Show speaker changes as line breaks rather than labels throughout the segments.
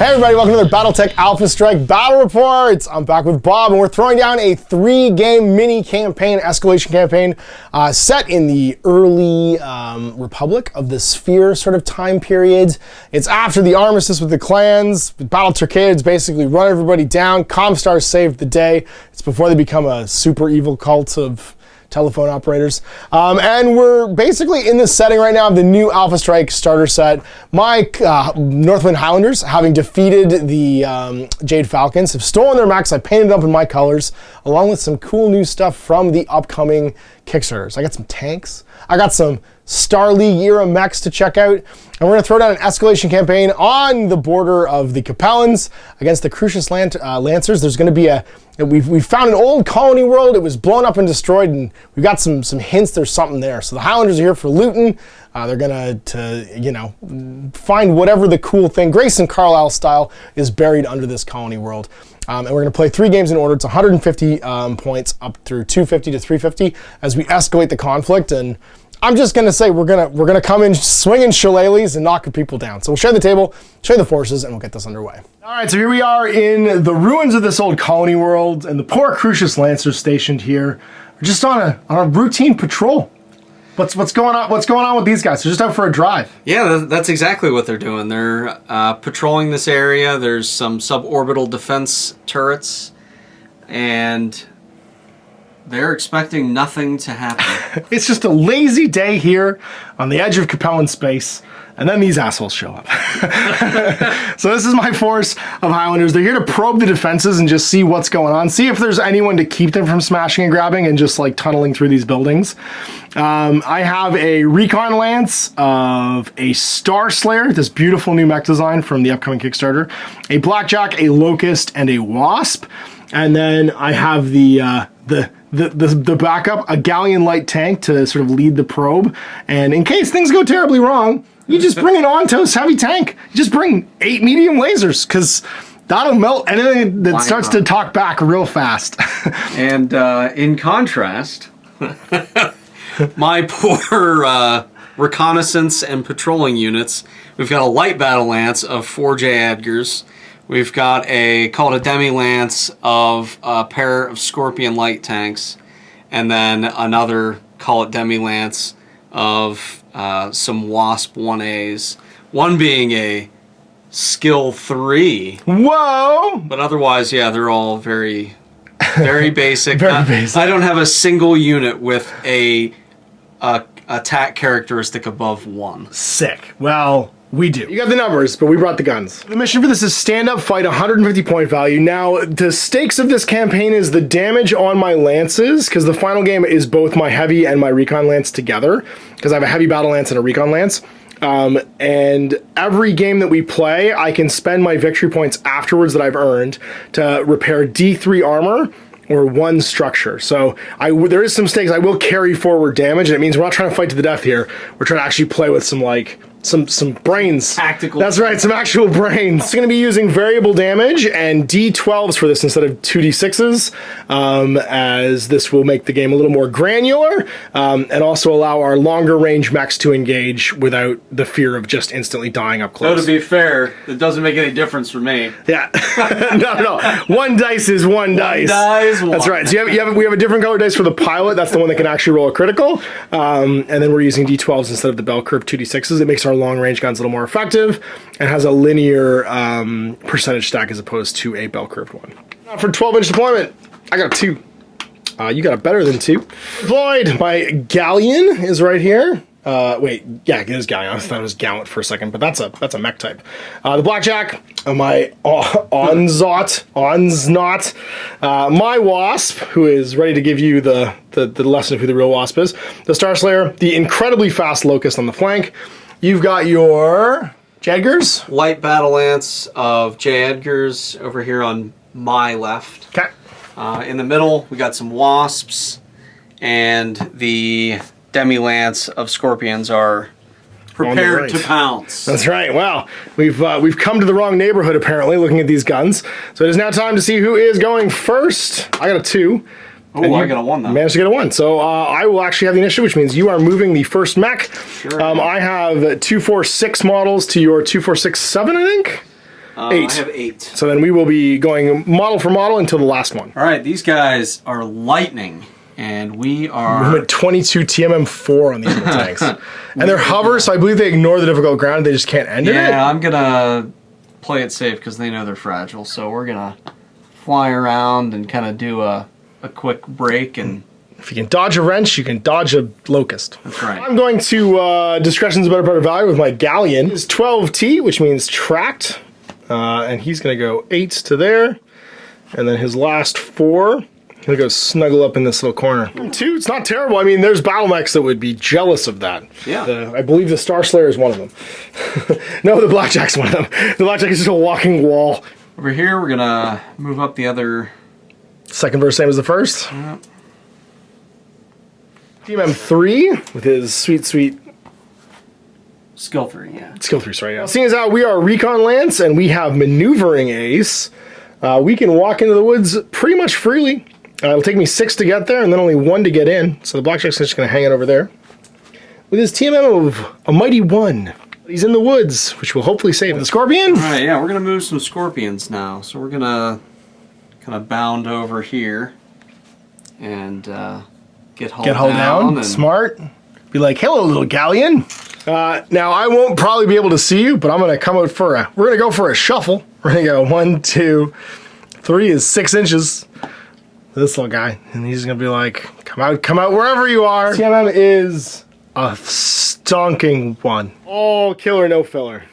Hey everybody, welcome to the Battletech Alpha Strike Battle Reports. I'm back with Bob, and we're throwing down a 3-game mini campaign, escalation campaign, set in the early Republic of the Sphere sort of time period. It's after the armistice with the clans. Battle Turcades basically run everybody down. Comstar saved the day. It's before they become a super evil cult of telephone operators. And we're basically in this setting right now of the new Alpha Strike starter set. My Northwind Highlanders, having defeated the Jade Falcons, have stolen their mechs. I painted them up in my colors, along with some cool new stuff from the upcoming Kickstarters. I got some tanks. I got some Star League era mechs to check out. And we're going to throw down an escalation campaign on the border of the Capellans against the Crucis Lancers. There's going to be we found an old colony world. It was blown up and destroyed, and we've got some hints there's something there. So the Highlanders are here for looting. They're going to find whatever the cool thing, Grayson Carlisle style, is buried under this colony world. And we're going to play 3 games in order. It's 150 points up through 250 to 350 as we escalate the conflict. And I'm just going to say we're gonna come in swinging shillelaghs and knocking people down. So we'll share the table, share the forces, and we'll get this underway. All right, so here we are in the ruins of this old colony world, and the poor Crucis Lancers stationed here. We're just on a routine patrol. What's going on? What's going on with these guys? They're just out for a drive.
Yeah, that's exactly what they're doing. They're patrolling this area. There's some suborbital defense turrets, and they're expecting nothing to happen.
It's just a lazy day here on the edge of Capellan space, and then these assholes show up. So this is my force of Highlanders. They're here to probe the defenses and just see what's going on, see if there's anyone to keep them from smashing and grabbing and just like tunneling through these buildings. I have a recon lance of a Starslayer, this beautiful new mech design from the upcoming Kickstarter, a blackjack, a locust, and a wasp. And then I have the backup, a galleon light tank to sort of lead the probe. And in case things go terribly wrong, you just bring an Ontos heavy tank. You just bring 8 medium lasers, because that'll melt anything that starts to talk back real fast.
And in contrast, my poor reconnaissance and patrolling units, we've got a light battle lance of 4 J. Edgars. We've got called a demi-lance of a pair of Scorpion light tanks, and then another, call it demi-lance, of some Wasp 1As. One being a skill 3.
Whoa!
But otherwise, yeah, they're all very, very basic.
Very basic.
I don't have a single unit with a attack characteristic above 1.
Sick. Well, we do. You got the numbers, but we brought the guns. The mission for this is stand up, fight, 150 point value. Now, the stakes of this campaign is the damage on my lances, because the final game is both my heavy and my recon lance together, because I have a heavy battle lance and a recon lance. And every game that we play, I can spend my victory points afterwards that I've earned to repair D3 armor or 1 structure. So there is some stakes. I will carry forward damage, and it means we're not trying to fight to the death here. We're trying to actually play with some some brains.
Tactical.
That's right, some actual brains. It's going to be using variable damage and D12s for this instead of 2D6s, as this will make the game a little more granular, and also allow our longer range mechs to engage without the fear of just instantly dying up close.
So to be fair, it doesn't make any difference for me.
Yeah. No. 1 dice is 1 dice. That's right. So we have a different color dice for the pilot. That's the one that can actually roll a critical. And then we're using D12s instead of the bell curve 2D6s. It makes our long range guns a little more effective and has a linear percentage stack as opposed to a bell curved one. Now for 12-inch deployment, I got a 2. You got a better than 2. Deployed. My galleon is right here. Wait, yeah, it is galleon. I thought it was gallant for a second, but that's a mech type. The blackjack, my Onzot, my wasp, who is ready to give you the lesson of who the real wasp is. The Starslayer, the incredibly fast locust on the flank. You've got your Jedgars.
Light battle lance of J. Edgars over here on my left.
Okay.
In the middle, we got some wasps, and the demi-lance of Scorpions are prepared to pounce.
That's right. Wow, we've come to the wrong neighborhood apparently, looking at these guns. So it is now time to see who is going first. I got a 2.
Oh, I got a 1 though.
Managed to get a 1. So I will actually have the initiative, which means you are moving the first mech.
Sure.
I have 246 models to your 2467, I think. 8.
I have 8.
So then we will be going model for model until the last one.
All right, these guys are lightning, and we are...
I'm at 22 TMM4 on these little tanks. And they're hover, so I believe they ignore the difficult ground. They just can't end it.
Yeah, I'm going to play it safe because they know they're fragile. So we're going to fly around and kind of do a quick break. And
if you can dodge a wrench, you can dodge a locust.
That's right.
I'm going to Discretion's a better value with my galleon. It's 12T, which means tracked. And he's going to go 8 to there. And then his last 4... He'll go snuggle up in this little corner. 2, it's not terrible. I mean, there's Battletechs that would be jealous of that.
Yeah.
I believe the Starslayer is one of them. No, the Blackjack's one of them. The Blackjack is just a walking wall.
Over here, we're going to move up the other...
Second verse, same as the first.
Yep.
TMM3 with his sweet...
Skill 3, yeah.
Skill 3, sorry, yeah. Seeing as how we are Recon Lance and we have Maneuvering Ace, we can walk into the woods pretty much freely. It'll take me 6 to get there and then only 1 to get in. So the Blackjack's just going to hang it over there. With his TMM of a mighty 1. He's in the woods, which will hopefully save him. The Scorpion?
All right, yeah, we're going to move some Scorpions now. So we're going to kind of bound over here and get hull down. And
Smart. Be like, hello, little galleon. Now, I won't probably be able to see you, but I'm going to come out for we're going to go for a shuffle. We're going to go 1, 2, 3 is 6 inches. This little guy, and he's gonna be like, come out wherever you are. TMM is a stonking 1. All killer, no filler.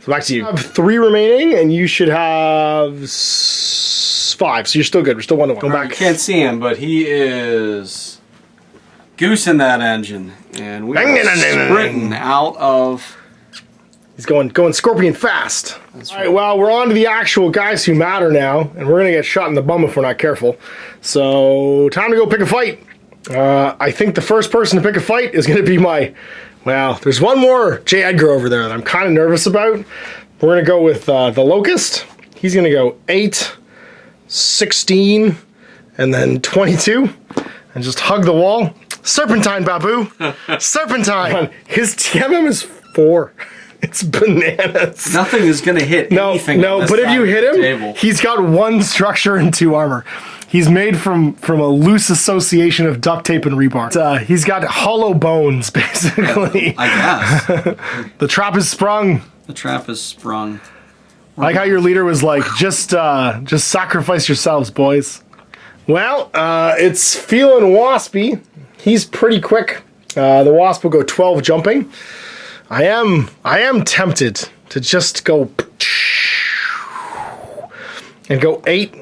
So back to you. I have 3 remaining, and you should have 5, so you're still good. We're still 1 to 1. Go back.
You can't see him, but he is goosing that engine, and we are sprinting out of...
He's going Scorpion fast.
That's
right. All right, well, we're on to the actual guys who matter now, and we're going to get shot in the bum if we're not careful. So, time to go pick a fight. I think the first person to pick a fight is going to be well, there's one more J. Edgar over there that I'm kind of nervous about. We're going to go with the Locust. He's going to go 8, 16, and then 22, and just hug the wall. Serpentine, Babu. Serpentine. His TMM is 4. It's bananas.
Nothing is going to hit anything.
No, but if you hit him, he's got 1 structure and 2 armor. He's made from a loose association of duct tape and rebar. He's got hollow bones, basically.
Yeah, I guess.
The trap is sprung.
The trap is sprung.
I like how your leader was like, just sacrifice yourselves, boys. Well, it's feeling waspy. He's pretty quick. The wasp will go 12 jumping. I am tempted to just go and go 8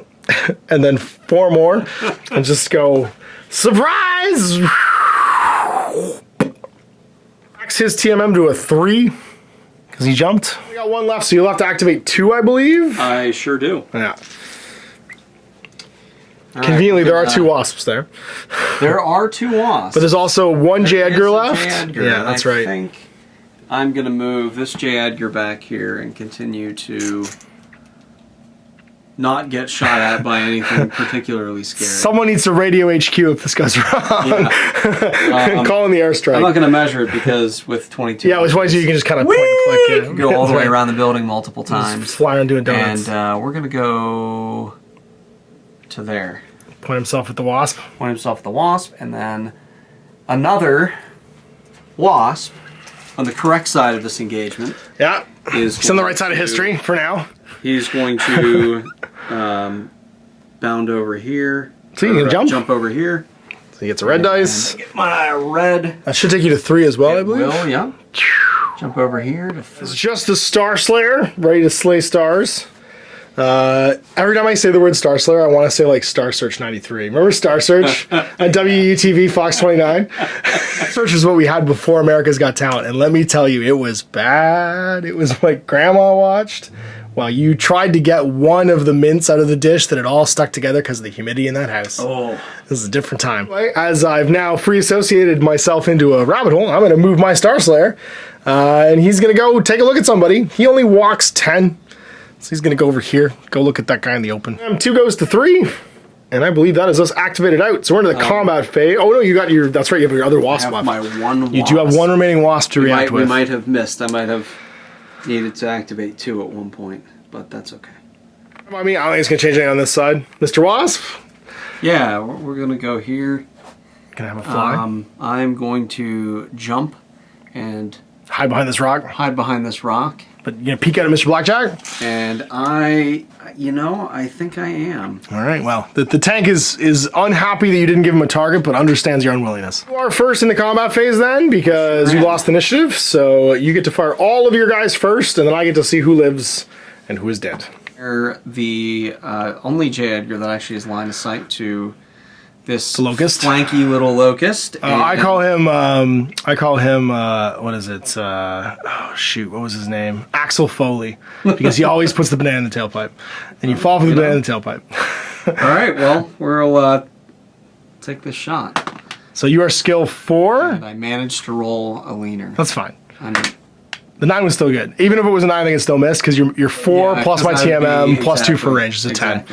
and then 4 more and just go surprise. Max his TMM to a 3 because he jumped. We got 1 left, so you'll have to activate 2, I believe.
I sure do.
Yeah. Conveniently, there are 2 wasps there.
There are 2 wasps.
But there's also 1 J. Edgar left.
Yeah, that's right. I think I'm going to move this J. Edgar back here and continue to not get shot at by anything particularly scary.
Someone needs to radio HQ if this goes wrong. Yeah. Call in the airstrike.
I'm not going to measure it because with 22...
Yeah, with 22 you can just kind of point and click.
You can go all the way around the building multiple times.
Just fly around doing donuts.
And we're going to go to there.
Point himself at the wasp.
Point himself at the wasp, and then another wasp on the correct side of this engagement.
Yeah. He's on the right side of history for now.
He's going to bound over here.
So you can
jump over here.
So he gets a red dice.
Get my red.
That should take you to 3 as well, I believe.
Will, yeah. Jump over here to 3.
It's just the Starslayer, ready to slay stars. Every time I say the word Starslayer, I want to say like Star Search 93. Remember Star Search on WUTV Fox 29? Search is what we had before America's Got Talent, and let me tell you, it was bad. It was like Grandma watched while you tried to get one of the mints out of the dish that had all stuck together because of the humidity in that house.
Oh,
this is a different time. As I've now free associated myself into a rabbit hole, I'm going to move my Starslayer, and he's going to go take a look at somebody. He only walks 10. So he's going to go over here, go look at that guy in the open. 2 goes to 3, and I believe that is us activated out. So we're into the combat phase. Oh no, you got your, that's right, you have your other wasp left.
My 1 wasp.
You do have 1 remaining wasp to react with.
We might have missed. I might have needed to activate 2 at one point. but that's okay.
I mean, I don't think it's going to change anything on this side. Mr. Wasp?
Yeah, we're going to go here.
Can I have a fly?
I'm going to jump and
hide behind this rock?
Hide behind this rock.
But you going to peek at it, Mr. Blackjack?
And I think I am.
All right, well, the tank is unhappy that you didn't give him a target, but understands your unwillingness. You are first in the combat phase then, because you lost initiative, so you get to fire all of your guys first, and then I get to see who lives and who is dead.
The only J. Edgar that actually has line of sight to this
locust,
flanky little locust.
I call him. What is it? Oh shoot! What was his name? Axel Foley, because he always puts the banana in the tailpipe, and you fall for the banana in the tailpipe.
All right. Well, we'll take this shot.
So you are skill 4.
And I managed to roll a leaner.
That's fine. The 9 was still good. Even if it was a 9, I think it still missed, because you're 4 plus my TMM plus 2 for range is a 10.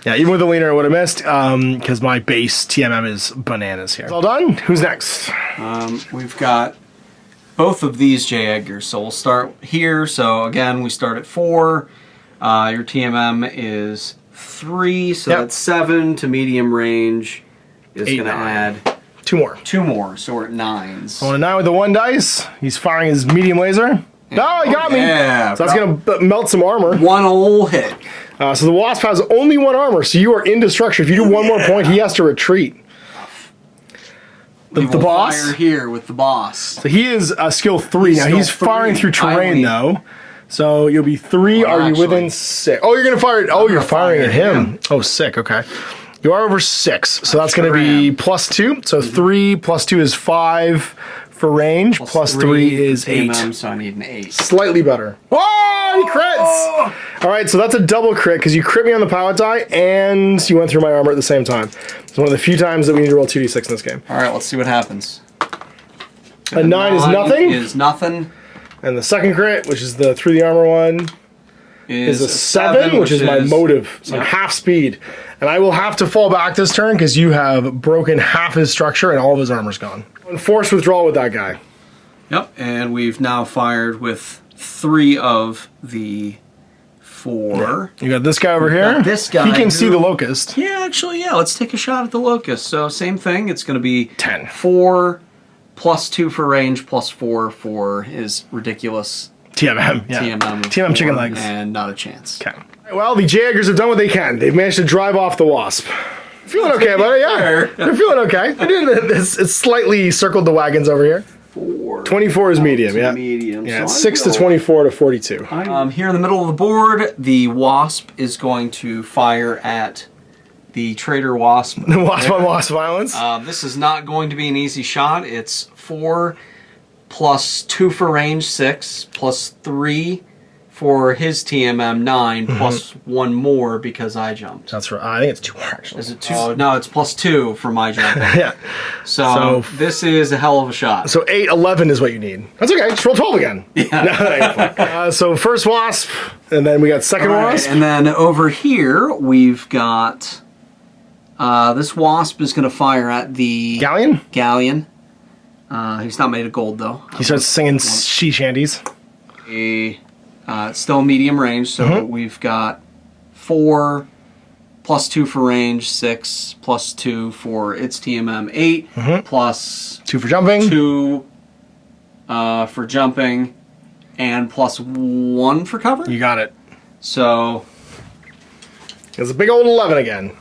Yeah, even with the leaner, I would have missed, because my base TMM is bananas here. It's all done. Who's next?
We've got both of these J. Edgars, so we'll start here. So again, we start at 4. Your TMM is 3, so that's 7 to medium range. Is going to add
2 more.
2 more, so we're at 9s.
So on a 9 with the 1 dice, he's firing his medium laser. No, he got me.
Yeah,
so that's going to melt some armor.
1 old hit.
So the Wasp has only 1 armor, so you are indestructible. If you do 1 more point, he has to retreat. The boss?
Fire here with the boss.
So he is skill 3. Now he's firing through terrain, though. So you'll be 3. Are you within 6? Oh, you're going to fire it. Oh, you're firing at him. Oh, sick. Okay. You are over 6. So that's going to be plus 2. So 3 plus 2 is 5 for range. Plus 3 is 8.
So I need an 8.
Slightly better. Oh, he crits! All right, so that's a double crit, because you crit me on the pilot die, and you went through my armor at the same time. It's one of the few times that we need to roll 2d6 in this game.
All right, let's see what happens.
A 9 is nothing.
Is nothing.
And the second crit, which is the through the armor one, is a 7, which is my motive. So I'm half speed. And I will have to fall back this turn, because you have broken half his structure and all of his armor's gone. Enforced withdrawal with that guy.
Yep, and we've now fired with 3 of the 4.
You got this guy over here.
This guy.
He can see the locust.
Yeah, actually, yeah. Let's take a shot at the locust. So same thing. It's going to be
10.
4 plus 2 for range plus 4 for his ridiculous
TMM. Yeah. TMM chicken legs.
And not a chance.
Okay. Well, the J. Edgars have done what they can. They've managed to drive off the Wasp. Feeling okay about it, yeah. They're feeling okay. It's slightly circled the wagons over here. 24 is medium, yeah.
Medium.
Yeah, it's 6 to 24 to 42.
Here in the middle of the board, the Wasp is going to fire at the Traitor Wasp.
The Wasp on Wasp violence.
This is not going to be an easy shot. It's 4 plus 2 for range, 6, plus 3 for his TMM, 9, plus 1 more because I jumped.
That's right. I think it's 2 more, actually.
Is it 2? Oh, no, it's plus 2 for my jumping.
Yeah.
So this is a hell of a shot.
So 8, 11 is what you need. That's okay. Just roll 12 again.
Yeah.
So first Wasp, and then we got second Wasp.
And then over here, we've got... this Wasp is going to fire at the...
Galleon?
Galleon. He's not made of gold, though.
He starts singing sea shanties.
Still medium range, so we've got 4 plus 2 for range, 6 plus 2 for its TMM, 8 plus
2 for jumping,
2 for jumping, and plus 1 for cover.
You got it.
So
it's a big old 11 again.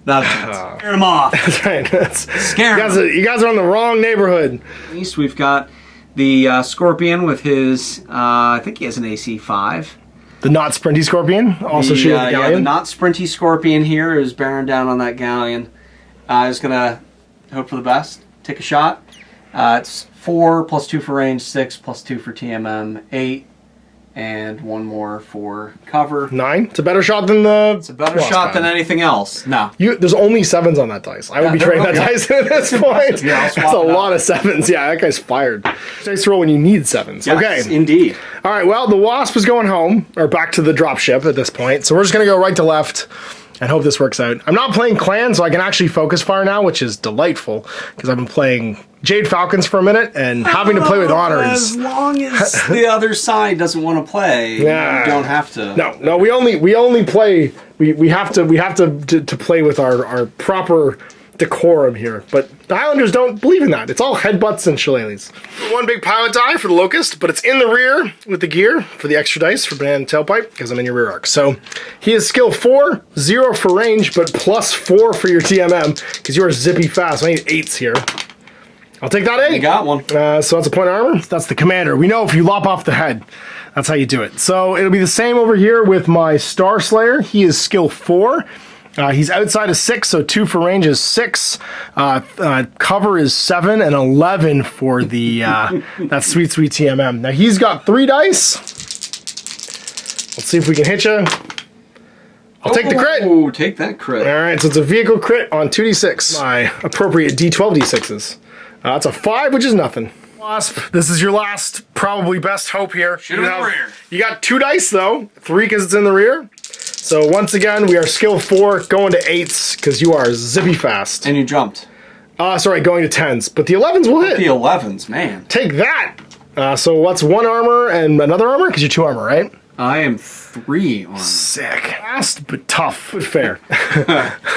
Not a chance. Scare him off.
That's right.
Scare him.
You guys are on the wrong neighborhood.
At least we've got the Scorpion with his, I think he has an AC 5.
The not sprinty Scorpion, also shooting the Galleon.
Yeah, the not sprinty Scorpion here is bearing down on that Galleon. Is going to hope for the best. Take a shot. It's 4 plus 2 for range, 6 plus 2 for TMM, 8, and 1 more for cover.
9. It's a better shot than the...
It's a better shot than anything else. No.
There's only 7s on that dice. I would be trading that dice at this point. Yeah, that's a lot of 7s. Yeah, that guy's fired. Dice to roll when you need 7s.
Yes,
okay.
Indeed.
All right, well, the Wasp is going home, or back to the dropship at this point. So we're just going to go right to left. and hope this works out. I'm not playing clan, so I can actually focus fire now, which is delightful, because I've been playing Jade Falcons for a minute, and having to play with honors.
As long as the other side doesn't want to play, you don't have to.
No, we only play. We have to play with our proper decorum here, but the Highlanders don't believe in that. It's all headbutts and shillelaghs. One big pilot die for the Locust, but it's in the rear with the gear for the extra dice for banana tailpipe, because I'm in your rear arc. So he is skill 4, 0 for range, but +4 for your TMM, because you are zippy fast. I need 8s here. I'll take that 8.
You got one.
So that's a point of armor. That's the commander. We know if you lop off the head, that's how you do it. So it'll be the same over here with my Starslayer. He is skill 4. He's outside of 6, so 2 for range is 6. Cover is 7, and 11 for the that sweet TMM. Now he's got 3 dice. Let's see if we can hit you. I'll take the crit.
Oh, take that crit.
All right, so it's a vehicle crit on 2d6. My appropriate d12 d6s. That's a 5, which is nothing. Wasp, this is your last, probably best hope here.
Shoot him in the rear.
You got 2 dice though, 3 because it's in the rear. So once again, we are skill 4, going to 8s, because you are zippy fast.
And you jumped.
Sorry, going to 10s, but the 11s will hit.
The 11s, man.
Take that! So what's 1 armor and another armor? Because you're 2 armor, right?
I am 3 armor.
Sick. Fast, but tough, but fair.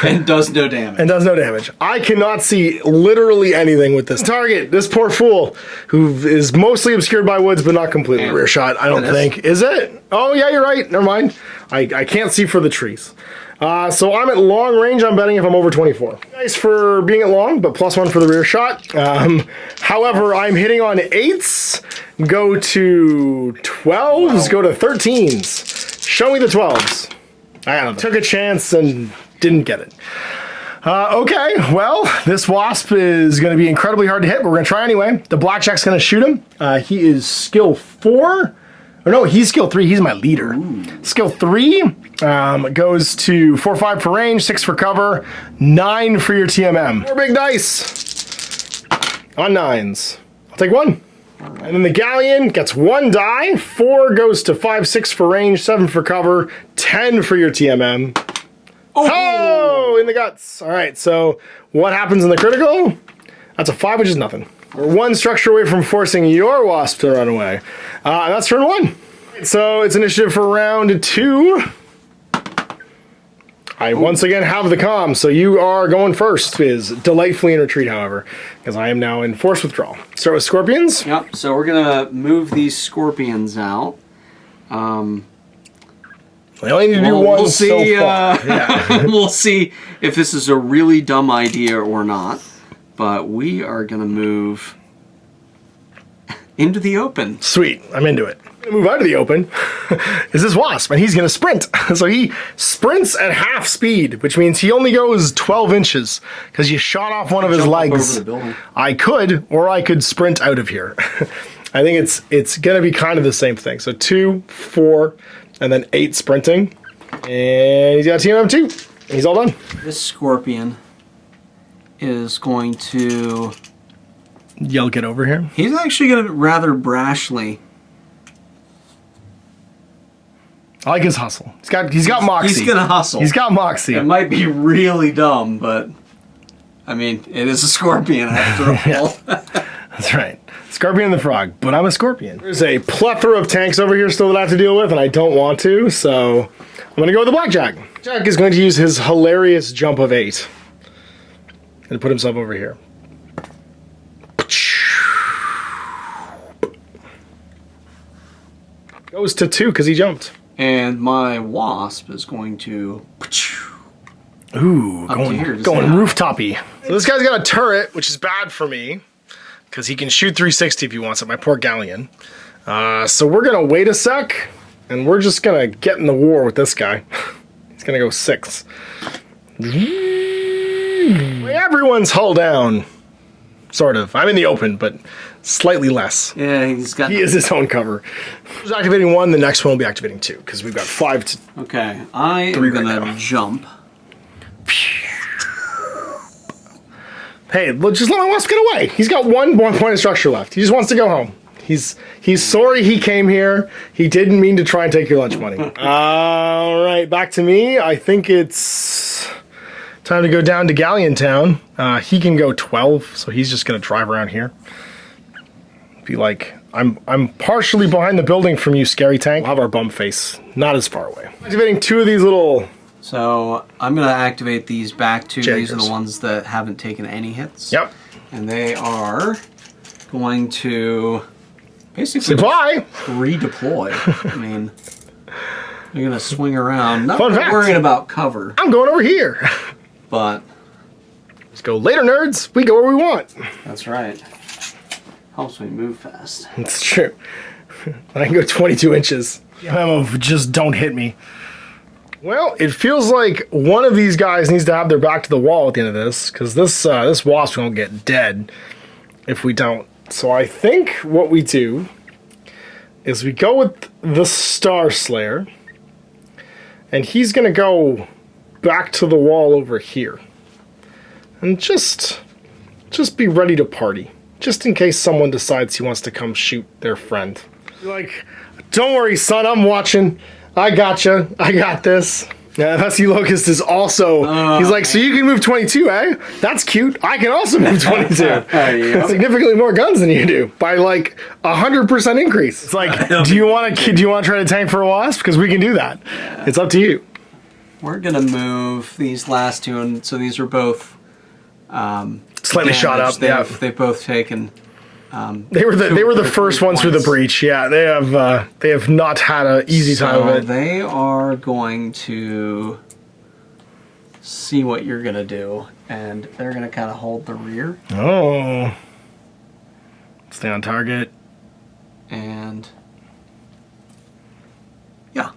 And does no damage.
And does no damage. I cannot see literally anything with this target. This poor fool, who is mostly obscured by woods, but not completely rear shot, I don't think. Is it? Oh, yeah, you're right. Never mind. I can't see for the trees. So I'm at long range, I'm betting if I'm over 24. Nice for being at long, but +1 for the rear shot. However, I'm hitting on 8s, go to 12s, go to 13s. Show me the 12s. I took a chance and didn't get it. Okay, well, this Wasp is going to be incredibly hard to hit, but we're going to try anyway. The Blackjack's going to shoot him. He is skill 4. Or no, he's skill 3. He's my leader. Ooh. Skill 3 goes to 4/5 for range, 6 for cover, 9 for your TMM. 4 big dice on 9s. I'll take 1. And then the Galleon gets 1 die. 4 goes to 5/6 for range, 7 for cover, 10 for your TMM. Oh, in the guts. All right, so what happens in the critical? That's a 5, which is nothing. We're 1 structure away from forcing your Wasp to run away. And that's turn 1. So it's initiative for round 2. I once again have the comm, so you are going first. It is delightfully in retreat, however, because I am now in force withdrawal. Start with Scorpions.
Yep, so we're going to move these Scorpions out.
We only need to do one
we'll see,
so far. Yeah.
We'll see if this is a really dumb idea or not. But we are going to move into the open.
Sweet, I'm into it. I'm gonna move out of the open is this Wasp, and he's going to sprint. So he sprints at half speed, which means he only goes 12 inches, because you shot off one of his legs.
Over the building.
I could, or I could sprint out of here. I think it's going to be kind of the same thing. So 2, 4, and then 8 sprinting. And he's got TMM 2. He's all done.
This Scorpion is going to
yell, get over here.
He's actually going to rather brashly.
I like his hustle. He's got moxie.
He's going to hustle.
He's got moxie.
It might be really dumb, but I mean, it is a Scorpion after all.
That's right. Scorpion the Frog, but I'm a Scorpion. There's a plethora of tanks over here still that I have to deal with, and I don't want to, so I'm going to go with the Blackjack. Jack is going to use his hilarious jump of 8. And put himself over here. Goes to 2 because he jumped.
And my Wasp is going to...
Ooh, going rooftopy. So this guy's got a turret, which is bad for me, because he can shoot 360 if he wants it, my poor Galleon. So we're going to wait a sec, and we're just going to get in the war with this guy. He's going to go 6. Everyone's hull down. Sort of. I'm in the open, but slightly less.
Yeah, he
is his own cover. He's activating 1, the next one will be activating 2, because we've got 5 to...
Okay, I am going to jump.
Hey, just let my Wasp get away. He's got one point of structure left. He just wants to go home. He's sorry he came here. He didn't mean to try and take your lunch money. All right, back to me. I think it's time to go down to Galleon Town. He can go 12, so he's just gonna drive around here. Be like, I'm partially behind the building from you, scary tank. We'll have our bum face not as far away. Activating 2 of these little.
So I'm gonna activate these back 2.
Jaggers.
These are the ones that haven't taken any hits.
Yep.
And they are going to basically
Supply.
redeploy. I mean, you're gonna swing around. Not
Fun fact.
worrying about cover,
I'm going over here.
but
Let's go later, nerds. We go where we want.
that's right. Helps me move fast.
It's true. I can go 22 inches. Just don't hit me. Well, it feels like one of these guys needs to have their back to the wall at the end of this, because this wasp won't get dead if we don't. So I think what we do is we go with the Starslayer, and he's going to go back to the wall over here. And just be ready to party, just in case someone decides he wants to come shoot their friend. You're like, don't worry, son, I'm watching. I gotcha. I got this. Yeah, Husky Locust is also, he's like, so you can move 22, eh? That's cute. I can also move 22. Significantly more guns than you do by like 100% increase. It's like, do you want to try to tank for a wasp? Because we can do that. Yeah. It's up to you.
We're gonna move these last 2, and so these are both
slightly shot up.
They've both taken.
They were the first ones through the breach. Yeah, they have not had an easy time of it.
They are going to see what you're gonna do, and they're gonna kind of hold the rear.
Oh, stay on target.
And yeah,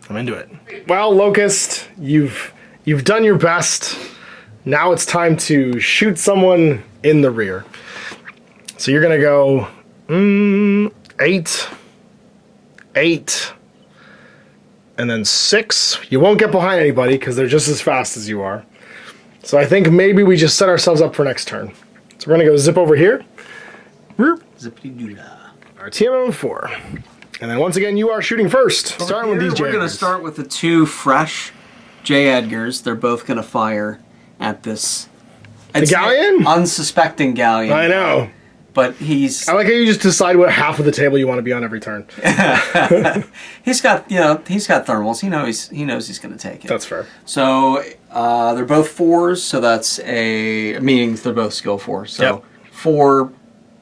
I'm into it. Well, Locust, you've done your best. Now it's time to shoot someone in the rear. So you're gonna go 8, and then 6. You won't get behind anybody because they're just as fast as you are. So I think maybe we just set ourselves up for next turn. So we're gonna go zip over here.
zippity-doo-dah.
Our TMM4. And then once again, you are shooting first. Starting with these J.
We're gonna start with the 2 fresh J. Edgars. They're both gonna fire at this.
The galleon?
Unsuspecting galleon.
I know.
But he's...
I like how you just decide what half of the table you want to be on every turn.
he's got thermals. He knows he's going to take it.
That's fair.
So they're both 4s, so that's meaning they're both skill 4. So
yep.
4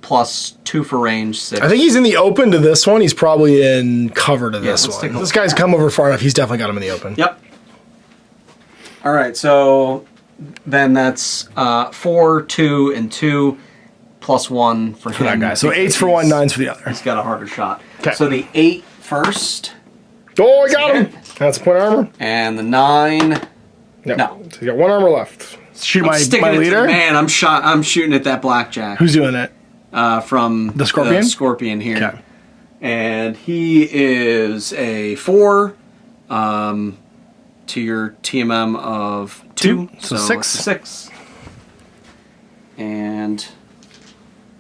plus 2 for range, 6.
I think he's in the open to this one. He's probably in cover to this one. This guy's come over far enough. He's definitely got him in the open.
Yep. All right, so then that's 4, 2, and 2. Plus 1 for him.
That guy. So 8's for one, 9's for the other.
He's got a harder shot.
Okay.
So the 8 first.
Oh, I got him. That's a point armor.
And the 9. No.
So you got 1 armor left. Shoot my leader.
Man, I'm shooting at that blackjack.
Who's doing it?
From
the Scorpion.
The Scorpion here.
Okay.
And he is a 4. To your TMM of 2.
So 6.
6. And.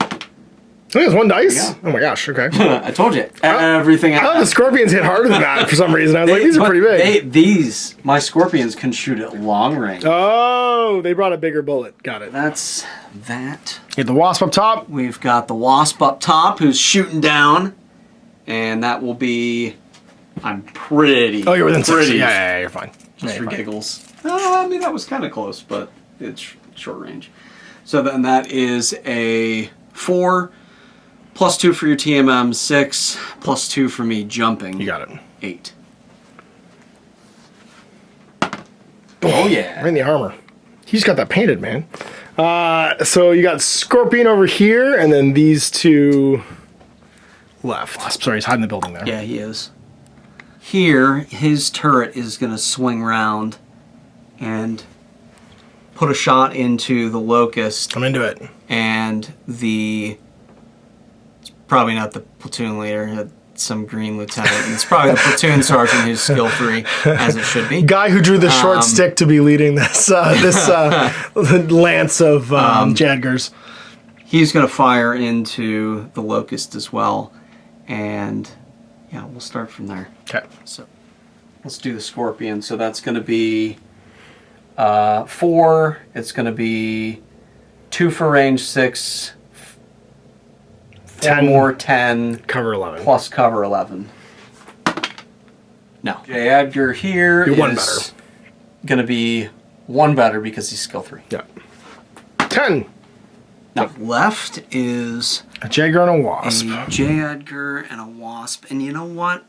I think it's 1 dice. Yeah. Oh my gosh. Okay.
I told you. Everything.
I thought the Scorpions hit harder than that for some reason. I was like, these are pretty big.
My Scorpions can shoot at long range.
Oh, they brought a bigger bullet. Got it.
That's that.
Get the Wasp up top.
We've got the Wasp up top who's shooting down. And that will be... I'm pretty...
Oh, you're within 6. Yeah, you're fine.
Just for giggles. I mean, that was kind of close, but it's short range. So then that is a 4... Plus 2 for your TMM, 6. Plus 2 for me jumping.
You got it.
8. Oh yeah.
Right in the armor. He's got that painted, man. So you got Scorpion over here, and then these 2 left. I'm sorry, he's hiding the building there.
Yeah, he is. Here, his turret is going to swing round and put a shot into the Locust.
I'm into it.
And the... Probably not the platoon leader, some green lieutenant. And it's probably the platoon sergeant who's skill 3, as it should be.
Guy who drew the short stick to be leading this lance of Jadgers.
he's going to fire into the Locust as well. And yeah, we'll start from there.
Okay.
So let's do the Scorpion. So that's going to be 4. It's going to be 2 for range 6. 10 more 10.
Cover 11.
Plus cover 11. No. J. Edgar here
You're one
is going to be 1 better because he's skill 3.
Yeah. 10.
Now, left is
A Jaeger and a Wasp.
a J. Edgar and a Wasp. And you know what?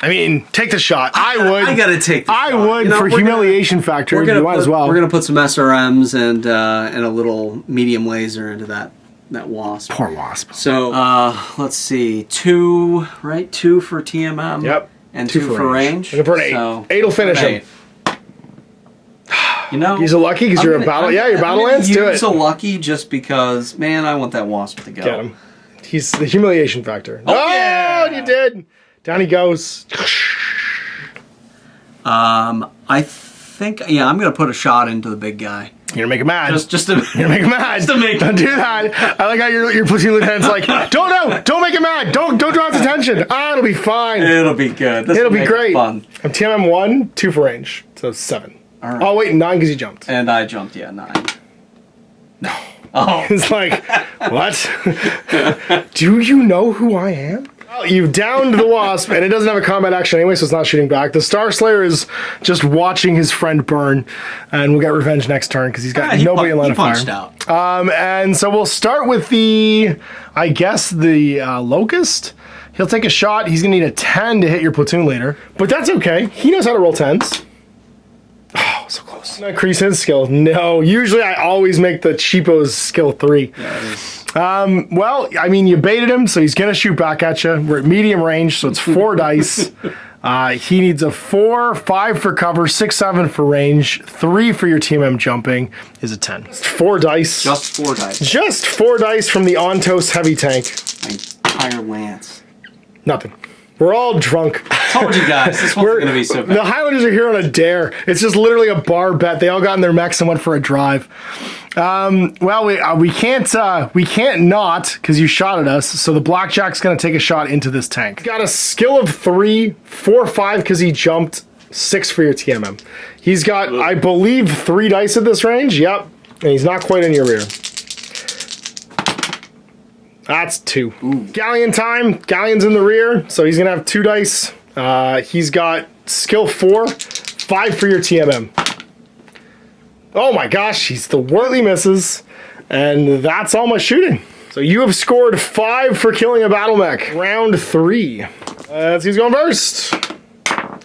I mean, take the shot. I would.
I got to take the
I
shot.
would
You know,
for
we're
humiliation factor.
We're gonna
You might
put,
as well.
We're going to put some SRMs and a little medium laser into that Wasp.
Poor Wasp.
So, let's see. 2, right? 2 for TMM.
Yep.
And 2 for range.
Looking for an 8.
So,
8 will finish him.
8. You know,
He's a lucky because you're a battle. Yeah, you're battle lance. Do it.
He's a lucky just because, man, I want that Wasp to go.
Get him. He's the humiliation factor.
Oh, yeah!
You did. Down he goes.
I think, yeah, I'm going to put a shot into the big guy.
You're gonna make him mad.
Just to
You're gonna make him mad.
Just to make
Don't do that. I like how your platoon lieutenant's like, don't make him mad. Don't draw his attention. It'll be fine.
It'll be good.
It'll be great.
Fun.
I'm TMM 1, 2 for range, so 7.
All right.
Oh wait, 9 because he jumped.
And I jumped, yeah, 9. No. Oh.
It's like, what? Do you know who I am? Well, you've downed the Wasp, and it doesn't have a combat action anyway, so it's not shooting back. The Starslayer is just watching his friend burn, and we'll get revenge next turn because he's got nobody in line of fire.
Out.
And so we'll start with the, I guess, the Locust. He'll take a shot. He's going to need a 10 to hit your platoon leader, but that's okay. He knows how to roll 10s. Oh, so close. Not increase his skill. No, usually I always make the cheapo's skill 3.
Yeah, it is.
Well, I mean, you baited him, so he's going to shoot back at you. We're at medium range, so it's 4 dice. He needs a 4, 5 for cover, 6, 7 for range, 3 for your TMM jumping is a 10. 4 dice.
Just 4 dice.
Just 4 dice from the Ontos heavy tank.
My entire lance.
Nothing. We're all drunk.
Told you guys, this one's going to be so bad.
The Highlanders are here on a dare. It's just literally a bar bet. They all got in their mechs and went for a drive. Well, we can't not because you shot at us. So the Blackjack's going to take a shot into this tank. Got a skill of 3, 4, 5 because he jumped, 6 for your TMM. He's got, I believe, 3 dice at this range. Yep, and he's not quite in your rear. That's 2. Ooh. Galleon time. Galleon's in the rear, so he's gonna have 2 dice. He's got skill 4, 5 for your TMM. Oh my gosh, he's the Wortley misses, and that's all my shooting. So you have scored 5 for killing a battle mech. Round 3. Who's going first?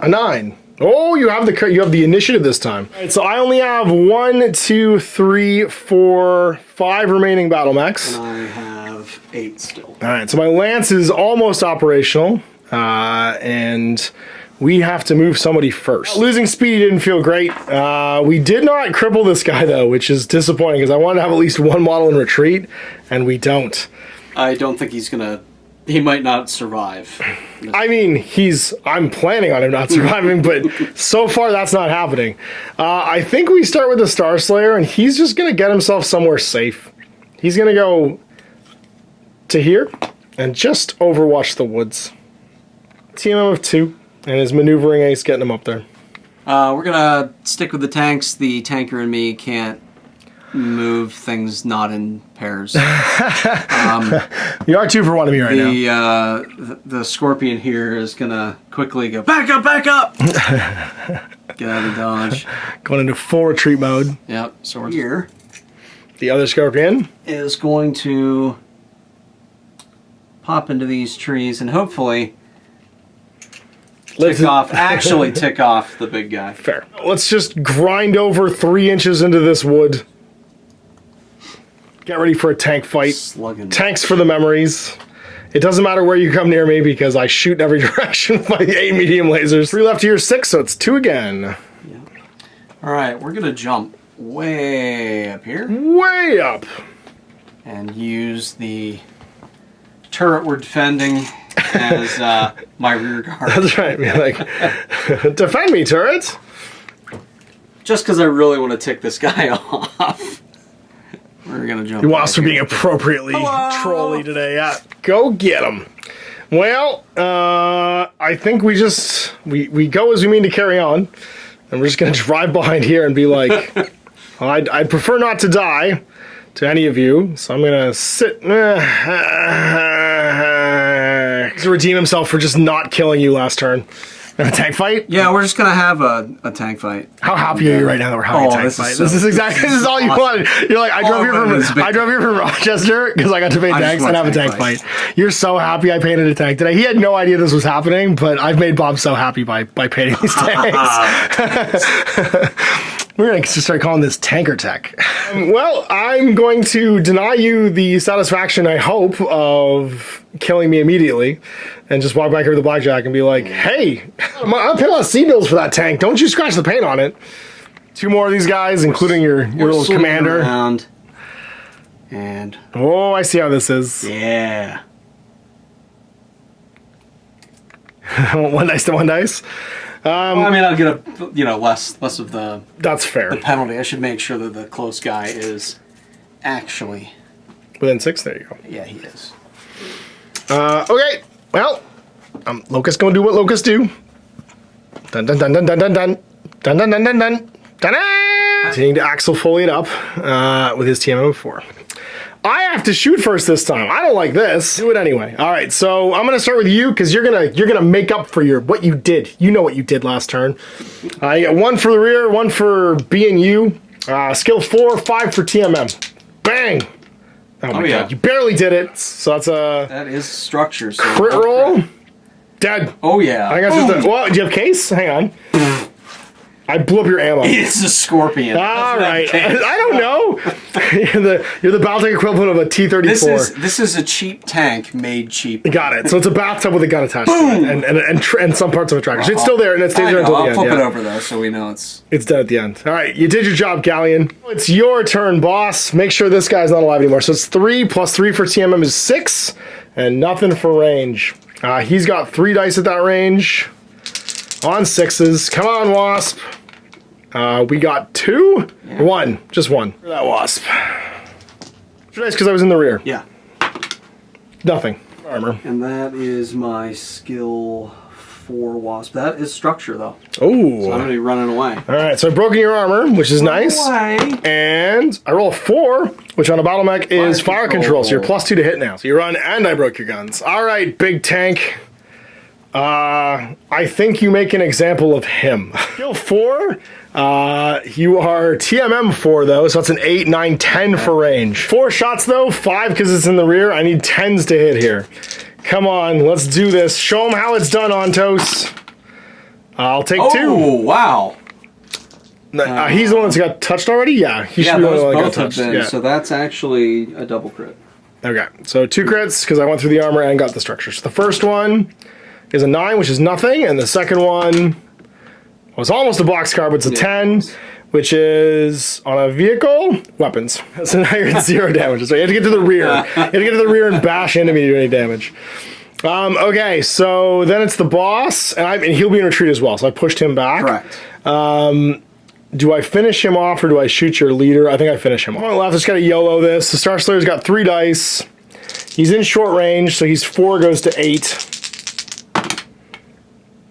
A 9. Oh, you have the initiative this time. All right, so I only have 1, 2, 3, 4, 5 remaining battle mechs.
And I have 8 still.
All right, so my lance is almost operational, and we have to move somebody first. Losing speed didn't feel great. We did not cripple this guy though, which is disappointing because I wanted to have at least 1 model in retreat, and we don't.
I don't think he's gonna. He might not survive.
I mean, I'm planning on him not surviving, but so far that's not happening. I think we start with the Starslayer, and he's just gonna get himself somewhere safe. He's gonna go to here and just overwatch the woods. TMM of 2, and his maneuvering ace getting him up there.
We're gonna stick with the tanks. The tanker and me can't move things not in pairs.
You are 2 for 1 of me right now.
The Scorpion here is gonna quickly go back up, back up. Get out of dodge.
Going into full retreat mode.
Yep. So we're here.
The other Scorpion
Is going to pop into these trees and hopefully tick off the big guy.
Fair. Let's just grind over 3 inches into this wood. Get ready for a tank fight.
Slugging.
Tanks for the memories. It doesn't matter where you come near me because I shoot in every direction with my 8 medium lasers. 3 left here, 6, so it's 2 again.
Yeah. All right, we're gonna jump way up here.
Way up.
And use the turret we're defending as my rear guard.
That's right. Be like, defend me, turret.
Just because I really want to tick this guy off. We're gonna jump.
The wasps are being appropriately trolly today. Yeah, go get them. Well, I think we go as we mean to carry on, and we're just gonna drive behind here and be like, well, I'd prefer not to die to any of you, so I'm gonna sit to redeem himself for just not killing you last turn. A tank fight?
Yeah, we're just gonna have a tank fight.
How happy are you right now that we're having a tank fight? This is all you wanted. You're like, I drove here from Rochester because I got to paint tanks and have a tank fight. You're so happy I painted a tank today. He had no idea this was happening, but I've made Bob so happy by painting these tanks. We're going to start calling this Tanker Tech. Well, I'm going to deny you the satisfaction, I hope, of killing me immediately and just walk back here with the blackjack and be like, hey, I'll pay a lot of C-bills for that tank. Don't you scratch the paint on it. 2 more of these guys, including your little commander.
And
oh, I see how this is.
Yeah.
1 dice to 1 dice.
Well, I mean, I'll get less of the
that's fair.
The penalty. I should make sure that the close guy is actually
within 6. There you go.
Yeah, he is.
Okay. Well, Locust gonna do what Locusts do. Dun dun dun dun dun dun dun dun dun dun dun dun dun. Continuing to axle foliate up with his TMM 4. I have to shoot first this time. I don't like this. Do it anyway. All right, so I'm gonna start with you because you're gonna make up for what you did. You know what you did last turn. You got 1 for the rear, 1 for being you. Skill 4, 5 for TMM. Bang! Oh my god, you barely did it. So that
is structure. So
crit roll. Dead.
Oh yeah.
I got well, do you have case? Hang on. I blew up your ammo.
It's a scorpion.
All right. I don't know. You're the Battletech equivalent of a T-34.
This is a cheap tank made cheap.
Got it. So it's a bathtub with a gun attached to it and some parts of a tracker. So it's still there and it stays there until the end.
I'll flip it over though so we know it's
dead at the end. All right. You did your job, Galleon. It's your turn, boss. Make sure this guy's not alive anymore. So it's 3 plus 3 for TMM is 6 and nothing for range. He's got 3 dice at that range on 6s. Come on, Wasp. We got 2? Yeah. 1. Just 1. For that Wasp. 2 dice because I was in the rear.
Yeah.
Nothing. Armor.
And that is my skill 4 Wasp. That is structure, though.
Oh.
So I'm going to be running away.
All right, so I've broken your armor, which is nice. And I roll a 4, which on a battle mech is fire control. So you're +2 to hit now. So you run and I broke your guns. All right, big tank. I think you make an example of him. Skill 4. You are TMM 4 though, so that's an 8, 9, 10 for range. 4 shots though, 5 because it's in the rear. I need 10s to hit here. Come on, let's do this. Show him how it's done, Ontos. I'll take 2.
Oh, wow.
He's the one that's got touched already? Yeah, he should be the one that got touched.
Yeah. So that's actually a double crit.
Okay, so 2 crits because I went through the armor and got the structure. So the first one is a 9, which is nothing, and the second one was almost a boxcar, but it's a 10, which is on a vehicle, weapons. So now you're at 0 damage. So you have to get to the rear. You have to get to the rear and bash into me to do any damage. Okay, so then it's the boss, and he'll be in retreat as well, so I pushed him back.
Correct.
Do I finish him off, or do I shoot your leader? I think I finish him off. On the left, just gotta YOLO this. The Starslayer's got 3 dice. He's in short range, so he's 4 goes to 8.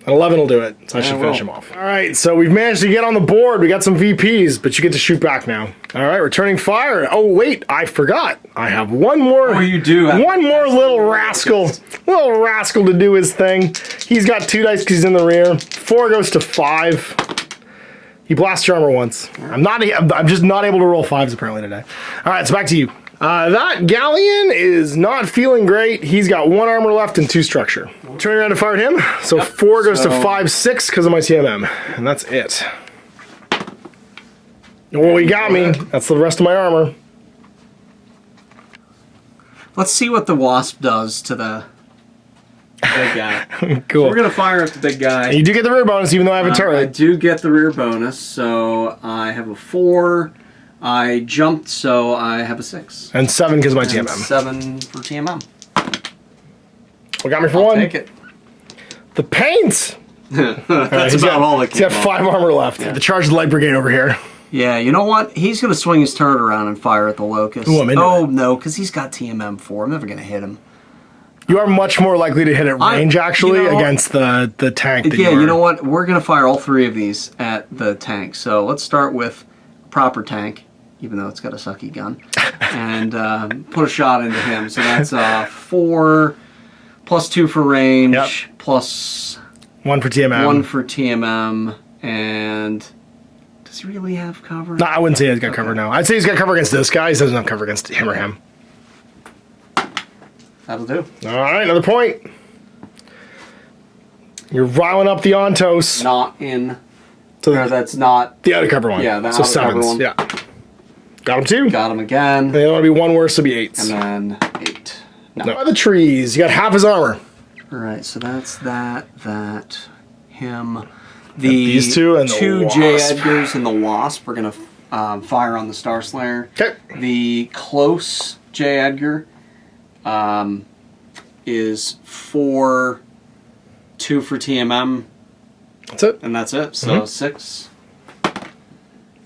And 11 will do it, so I should finish him off. All right, so we've managed to get on the board. We got some VPs, but you get to shoot back now. All right, returning fire. Oh, wait, I forgot. I have one more.
Oh, you do.
One more little rascal to do his thing. He's got 2 dice because he's in the rear. 4 goes to 5. He blasts your armor once. I'm just not able to roll 5s apparently today. All right, so back to you. That Galleon is not feeling great. He's got 1 armor left and 2 structure. Turning around to fire at him. So 4 goes to 5, 6 because of my TMM. And that's it. Oh, he got me. That's the rest of my armor.
Let's see what the Wasp does to the big guy.
Cool.
So we're going to fire at the big guy.
You do get the rear bonus even though I have a turret.
I do get the rear bonus. So I have a 4. I jumped, so I have a 6.
And 7 because of my TMM.
7 for TMM.
What got me for 1?
Take it.
The paint!
That's about all that came
He's got 5 armor left. Yeah. The charged light brigade over here.
Yeah, you know what? He's going to swing his turret around and fire at the Locust.
Ooh, I'm into
oh,
it.
no, because he's got TMM4. I'm never going to hit him.
You are much more likely to hit at range, actually,
you know,
against the tank.
Yeah, you know what? We're going to fire all 3 of these at the tank. So let's start with proper tank, even though it's got a sucky gun, and put a shot into him. So that's 4 plus 2 for range, plus
1 for TMM.
1 for TMM, and does he really have cover?
No, I wouldn't say he's got cover now. I'd say he's got cover against this guy. He doesn't have cover against him or him.
That'll do.
All right, another point. You're riling up the Ontos.
Not in.
So
that's not
the out of cover one.
Yeah, the
so
out of cover
7s.
one.
Yeah. Got him 2.
Got him again.
They want to be 1 worse, so be 8s.
And then 8. No.
By the trees, you got half his armor.
All right, so that's that, him.
These 2 and the
2 J.
Wasp.
Edgars and the Wasp. We're going to fire on the Starslayer.
Okay.
The close J. Edgar is 4, 2 for TMM.
That's it.
And that's it. So 6.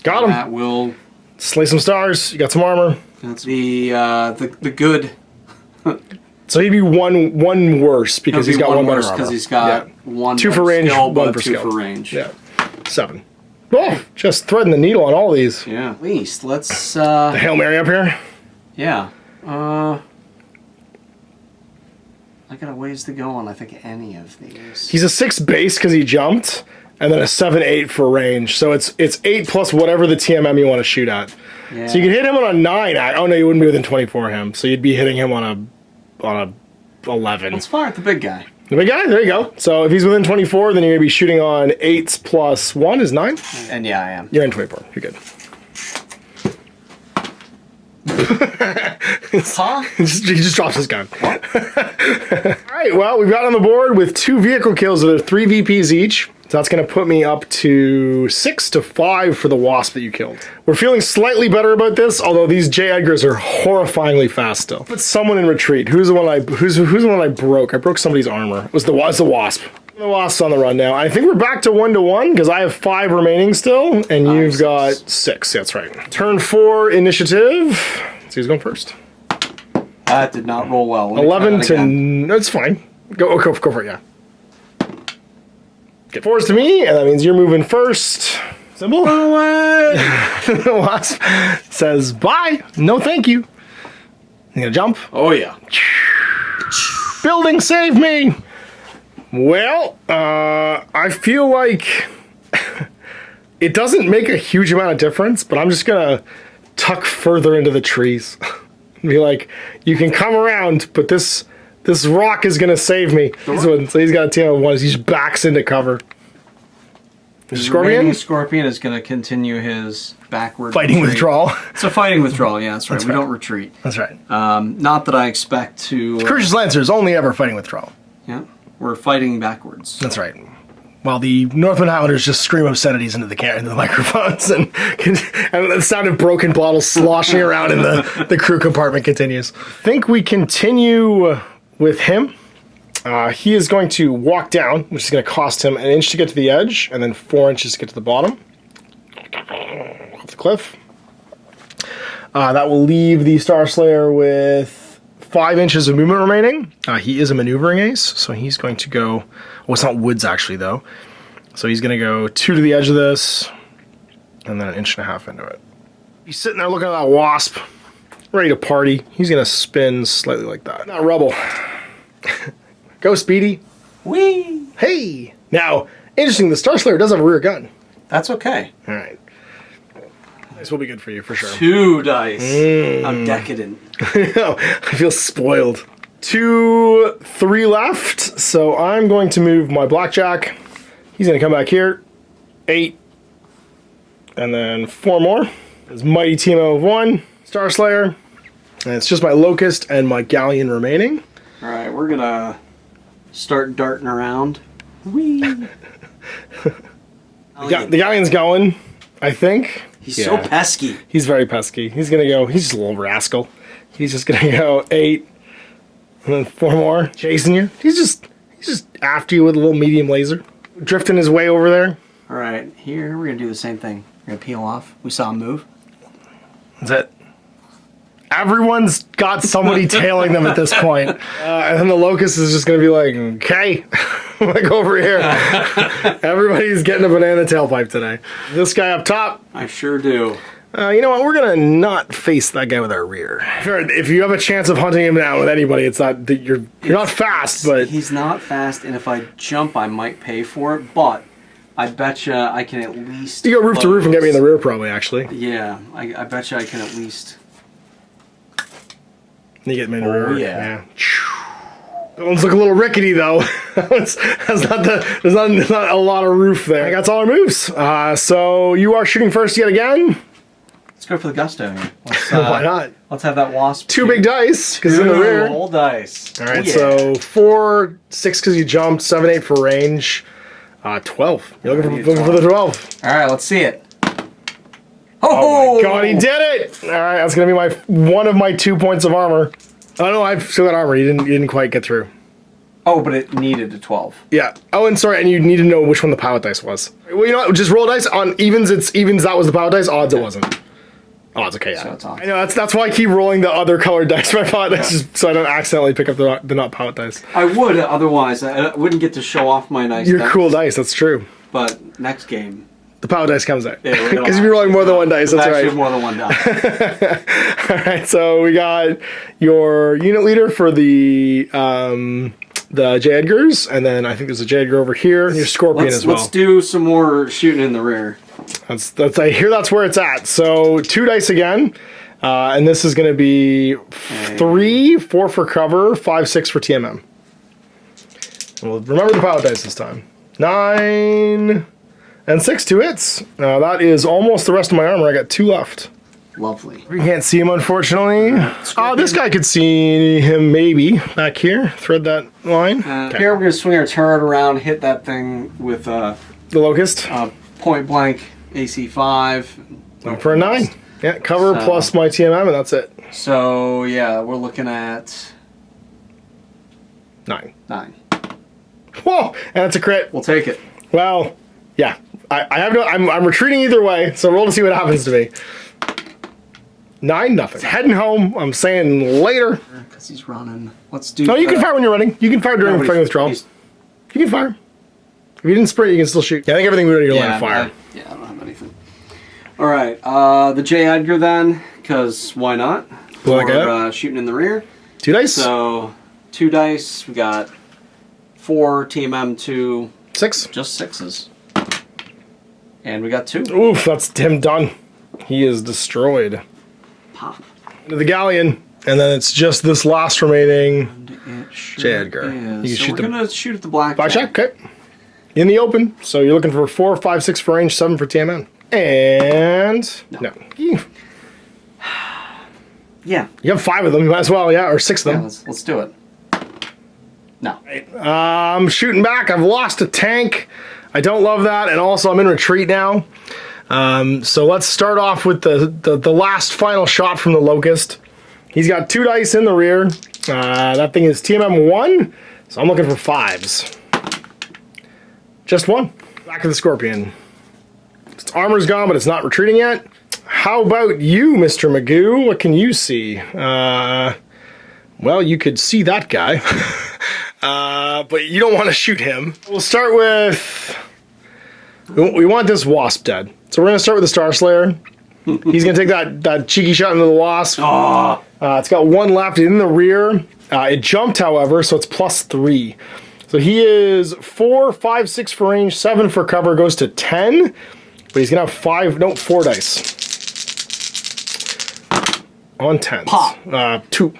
Got him.
That will...
Slay some stars. You got some armor.
That's the good...
So he'd be one worse because he's got 1 better armor.
Because he's got 1
2 for range,
skill,
1 for
2
skill.
for range.
Yeah. 7. Oh, just threading the needle on all these.
Yeah. At least let's.
The Hail Mary up here.
Yeah. I got a ways to go on. I think any of these.
He's a 6 base because he jumped, and then a 7/8 for range. So it's 8 plus whatever the TMM you want to shoot at.
Yeah.
So you could hit him on a 9. Oh no, you wouldn't be within 24 of him. So you'd be hitting him on a 11.
Let's fire at the big guy.
The big guy. There you go. So if he's within 24, then you're gonna be shooting on 8s plus 1 is 9.
And yeah, I am.
You're in 24. You're good.
Huh?
He just drops his gun. Alright, well, we've got on the board with 2 vehicle kills that are 3 VPs each. So that's going to put me up to 6 to 5 for the Wasp that you killed. We're feeling slightly better about this, although these J. Edgars are horrifyingly fast still. Put someone in retreat. Who's the one I broke? I broke somebody's armor. It was the Wasp. The Wasp's on the run now. I think we're back to 1-1 because I have 5 remaining still, and you've got 6. That's right. Turn 4 initiative. So who's going first?
That did not roll well.
11 to... No, it's fine. Go for it, yeah. Get 4s to me, and that means you're moving first. Symbol? The Wasp says, bye. No, thank you. You gonna jump?
Oh, yeah.
Building, save me! Well, I feel like it doesn't make a huge amount of difference, but I'm just gonna tuck further into the trees. Be like, you can come around, but this rock is gonna save me. So he's got a team of 1s. He just backs into cover. Scorpion?
Scorpion is going to continue his backward
Fighting
retreat.
withdrawal.
It's a fighting withdrawal, yeah, that's right.
That's
We
right.
don't retreat.
That's right.
Not that I expect to...
Crucis Lancers only ever fighting withdrawal.
Yeah, we're fighting backwards.
That's right. While the Northwind Highlanders just scream obscenities into the microphones, and the sound of broken bottles sloshing around in the crew compartment continues. I think we continue with him. He is going to walk down, which is going to cost him 1 inch to get to the edge, and then 4 inches to get to the bottom. Off the cliff. That will leave the Starslayer with 5 inches of movement remaining. He is a maneuvering ace, so he's going to go... Well, it's not woods, actually, though. So he's going to go 2 to the edge of this, and then 1.5 inches into it. He's sitting there looking at that Wasp, ready to party. He's going to spin slightly like that. Not Rebel. Go, Speedy.
Whee!
Hey! Now, interesting, the Starslayer does have a rear gun.
That's okay.
All right. This will be good for you, for sure.
2 dice. I'm decadent.
I feel spoiled. 2, 3 left, so I'm going to move my blackjack. He's going to come back here. 8. And then 4 more. His mighty team of 1. Starslayer. And it's just my Locust and my Galleon remaining.
All right, we're going to start darting around. Whee!
The Galleon's going, I think.
He's so pesky.
He's very pesky. He's going to go, he's just a little rascal. He's just going to go 8. And then 4 more. Chasing you. He's just after you with a little medium laser. Drifting his way over there.
All right, here we're going to do the same thing. We're You're gonna peel off. We saw him move.
That's it. Everyone's got somebody tailing them at this point. And then the locust is just going to be like, okay, like over here. Everybody's getting a banana tailpipe today. This guy up top.
I sure do.
You know what? We're going to not face that guy with our rear. If you have a chance of hunting him down with anybody, it's not that you're not fast, but
he's not fast, and if I jump, I might pay for it, but I betcha I can at least...
You go roof to roof and get me in the rear probably, actually.
Yeah, I betcha I can at least...
You get me in the rear.
Yeah.
That one's look a little rickety though. There's not a lot of roof there. That's all our moves. So you are shooting first yet again.
Let's go for the gusto here.
Why not?
Let's have that wasp.
2 big dice because in the rear.
Whole dice.
All right. So 4, 6 because you jumped. 7, 8 for range. 12. You're looking for the 12.
All right. Let's see it.
Oh my god, he did it! Alright, that's gonna be one of my 2 points of armor. Oh no, I've still got armor. You didn't quite get through.
Oh, but it needed a 12.
Yeah. Oh, and sorry, and you need to know which one the pilot dice was. Well, you know what? Just roll dice. On evens, it's evens. That was the pilot dice. Odds, it wasn't. Odds, okay, yeah.
So it's
I know, that's why I keep rolling the other colored dice for my pilot dice, just so I don't accidentally pick up the not pilot dice.
I would, otherwise I wouldn't get to show off my nice
Your
dice.
cool dice, that's true.
But next game...
The pilot dice comes out.
Because
if you're rolling more than one dice, that's right.
more than one die.
Alright, so we got your unit leader for the J. Edgars, and then I think there's a J. Edgar over here, and your Scorpion as well.
Let's do some more shooting in the rear.
I hear that's where it's at. So 2 dice again, and this is going to be 3, 4 for cover, 5, 6 for TMM. Well, remember the pilot dice this time. 9... and 6, 2 hits. That is almost the rest of my armor. I got 2 left.
Lovely.
We can't see him, unfortunately. Oh, this guy could see him maybe back here. Thread that line.
Here we're going to swing our turret around, hit that thing with
the locust.
Point blank AC5.
Going for a 9. Yeah, cover plus my TMM, and that's it.
So yeah, we're looking at
9.
9.
Whoa, and that's a crit.
We'll take it.
Well, yeah. I have no. I'm retreating either way. So roll to see what happens to me. 9, nothing. Heading home. I'm saying later.
Because he's running. Let's do.
No, you can fire when you're running. You can fire during fighting withdrawal. You can fire. If you didn't sprint, you can still shoot. Yeah, I think everything we're going to fire.
I don't have anything. All right, the J. Edgar then, because why not? We're shooting in the rear.
2 dice.
So 2 dice. We got 4 TMM 2.
6.
Just 6s. And we got 2.
Oof, that's him done. He is destroyed.
Pop.
Into the galleon, and then it's just this last remaining J. Edgar.
You can we're gonna shoot at the black.
Blackjack, okay. In the open, so you're looking for 4, 5, 6 for range, 7 for TMN. And no.
Yeah.
You have 5 of them, you might as well, yeah, or 6 of them.
Yeah, let's do it. No.
I'm shooting back. I've lost a tank. I don't love that, and also I'm in retreat now. So let's start off with the last final shot from the Locust. He's got 2 dice in the rear. That thing is TMM 1, so I'm looking for 5s. Just 1. Back to the Scorpion. Its armor's gone, but it's not retreating yet. How about you, Mr. Magoo? What can you see? Well, you could see that guy. But you don't want to shoot him. We'll start with... We want this Wasp dead. So we're going to start with the Starslayer. He's going to take that cheeky shot into the Wasp. It's got 1 left in the rear. It jumped, however, so it's +3. So he is 4, 5, 6 for range, 7 for cover, goes to 10. But he's going to have 4 dice. On 10s.
Pop.
2.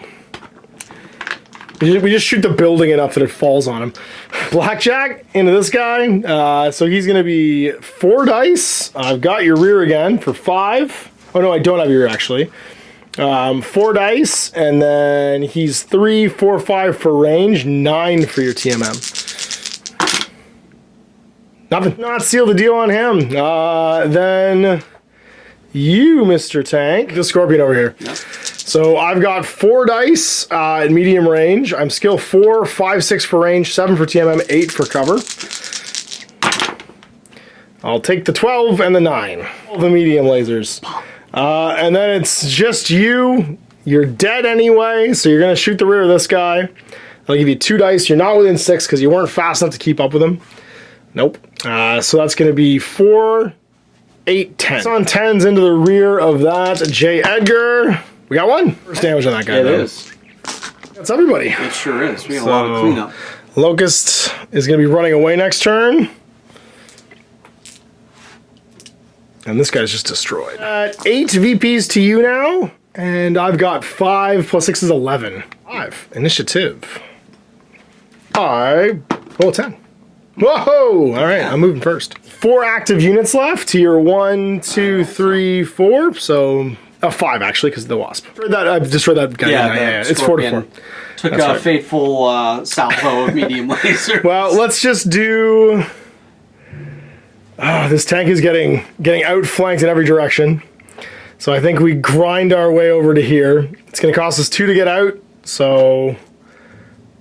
We just shoot the building enough that it falls on him. Blackjack into this guy. So he's going to be 4 dice. I've got your rear again for 5. Oh, no, I don't have your rear, actually. 4 dice, and then he's 3, 4, 5 for range, 9 for your TMM. Nothing. Not seal the deal on him. Then you, Mr. Tank. The Scorpion over here. Yep. So I've got 4 dice in medium range. I'm skill 4, 5, 6 for range, 7 for TMM, 8 for cover. I'll take the 12 and the 9. All the medium lasers. And then it's just you. You're dead anyway, so you're going to shoot the rear of this guy. I'll give you 2 dice. You're not within 6 because you weren't fast enough to keep up with him. Nope. So that's going to be 4, 8, 10. It's on 10s into the rear of that J. Edgar. We got 1. First damage on that guy,
It
though.
is.
That's everybody.
It sure is. We got a lot of cleanup.
Locust is going to be running away next turn. And this guy's just destroyed. 8 VPs to you now. And I've got 5 plus 6 is 11. 5. Initiative. I roll 10. Whoa! All right, I'm moving first. 4 active units left to your 1, 2, 3, 4. So 5 actually, because of the wasp. I destroyed that guy. Yeah. It's 4 to 4.
Took a fateful salvo of medium laser.
Well, let's just do. This tank is getting outflanked in every direction. So I think we grind our way over to here. It's going to cost us 2 to get out. So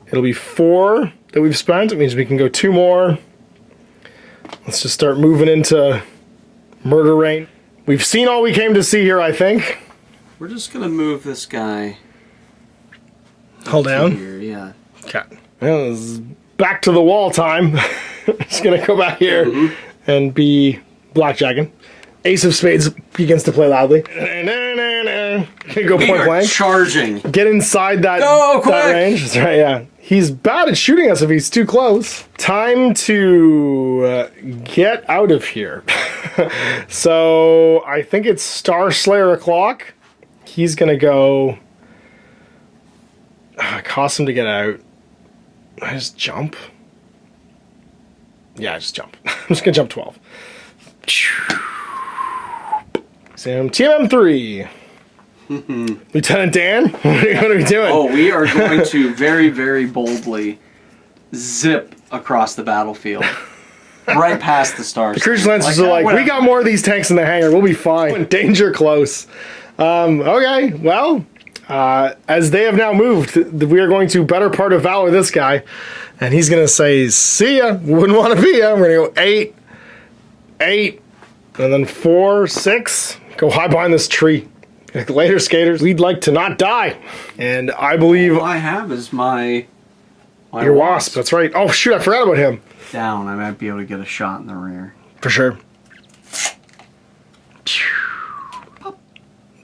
it'll be 4 that we've spent. It means we can go 2 more. Let's just start moving into murder range. We've seen all we came to see here, I think.
We're just going to move this guy.
Hold down.
Here, yeah.
Okay. Well, this is back to the wall time. Just going to go back here and be blackjacking. Ace of Spades begins to play loudly. Go point blank.
Charging.
Get inside that range. That's right, yeah. He's bad at shooting us if he's too close. Time to get out of here. So I think it's Starslayer o'clock. He's gonna go. Cost him to get out. I just jump. Yeah, I just jump. I'm just gonna jump 12. Sam, TMM3. Lieutenant Dan, what are we doing?
Oh, we are going to very, very boldly zip across the battlefield. Right past the stars.
The Crucis Lancers are like, we got more of these tanks in the hangar. We'll be fine. Danger close. Okay, well, as they have now moved, we are going to better part of valor this guy. And he's going to say, see ya. Wouldn't want to be ya. We're going to go 8, 8, and then 4, 6. Go hide behind this tree. Later, skaters. We'd like to not die. And I believe...
All I have is my
your wasp. That's right. Oh, shoot. I forgot about him.
Down. I might be able to get a shot in the rear.
For sure.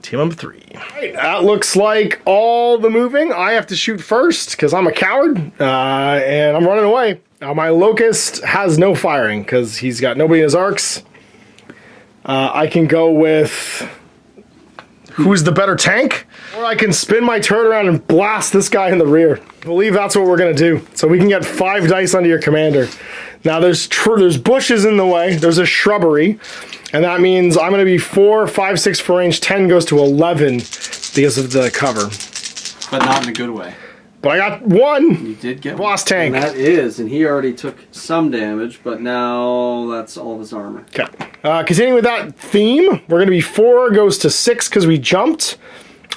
Team number 3. Right, that looks like all the moving. I have to shoot first because I'm a coward. And I'm running away. Now, my Locust has no firing because he's got nobody in his arcs. I can go with... Who's the better tank? Or I can spin my turret around and blast this guy in the rear. I believe that's what we're going to do. So we can get 5 dice onto your commander. Now there's bushes in the way. There's a shrubbery. And that means I'm going to be 4, 5, 6 for range. 10 goes to 11 because of the cover.
But not in a good way.
But I got 1.
You did get
boss tank.
And that is, and he already took some damage, but now that's all of his armor.
Okay. Continuing with that theme, we're going to be 4 goes to 6 because we jumped.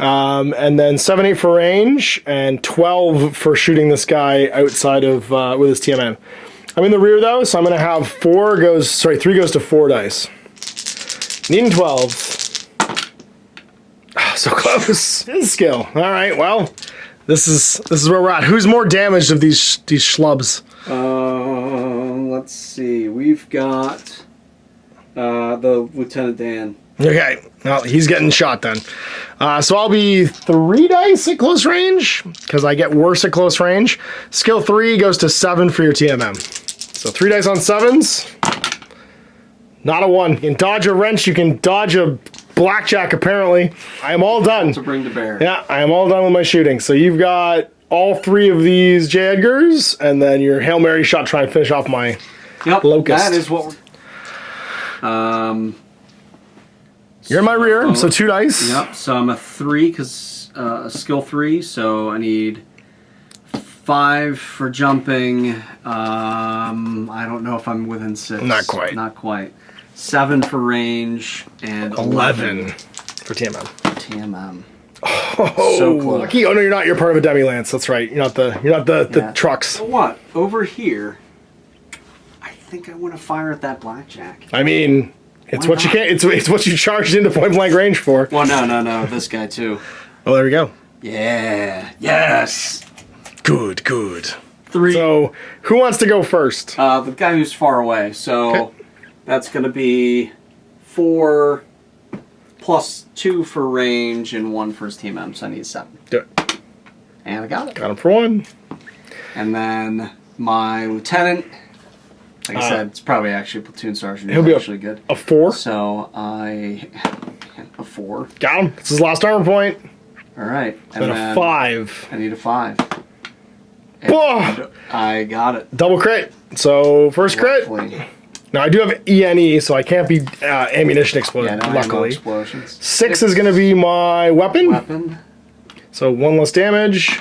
And then 7, 8 for range, and 12 for shooting this guy outside of with his TMM. I'm in the rear though, so I'm going to have 3 goes to 4 dice. Needing 12. Oh, so close. His skill. All right, well, this is where we're at. Who's more damaged of these schlubs?
Let's see. We've got the Lieutenant Dan.
Okay, well, he's getting shot then. So I'll be 3 dice at close range, because I get worse at close range. Skill 3 goes to 7 for your TMM. So 3 dice on 7s. Not a 1. You can dodge a wrench, you can dodge a blackjack, apparently. I am all done.
To bring to bear.
Yeah, I am all done with my shooting. So you've got all 3 of these J. Edgars, and then your Hail Mary shot trying to finish off my Locust.
That is what we're...
You're in my rear, so 2 dice.
Yep, so I'm a 3, because skill 3, so I need 5 for jumping. I don't know if I'm within 6.
Not quite.
Not quite. 7 for range, and
11 for TMM.
TMM.
Oh,
so close.
Lucky. Oh no, you're not. You're part of a demi lance. That's right. You're not the trucks.
So what? Over here, I think I want to fire at that blackjack.
I mean, it's what you can't. It's what you charged into point blank range for.
Well, no. This guy too.
Oh, there we go.
Yeah. Yes.
Good.
3.
So, who wants to go first?
The guy who's far away. So that's going to be 4 plus 2 for range and 1 for his TMM. So I need 7.
Do it.
And I got it.
Got him for 1.
And then my lieutenant. Like I said, it's probably actually a platoon sergeant.
He'll be
actually good.
A 4.
So a 4.
Got him. It's his last armor point.
All right. And
Then
then
a 5.
I need a 5.
Whoa!
I got it.
Double crit. So first crit.
Luckily.
Now I do have ENE, so I can't be ammunition explosion.
Yeah, no,
luckily,
explosions.
6 is going to be my weapon. So 1 less damage.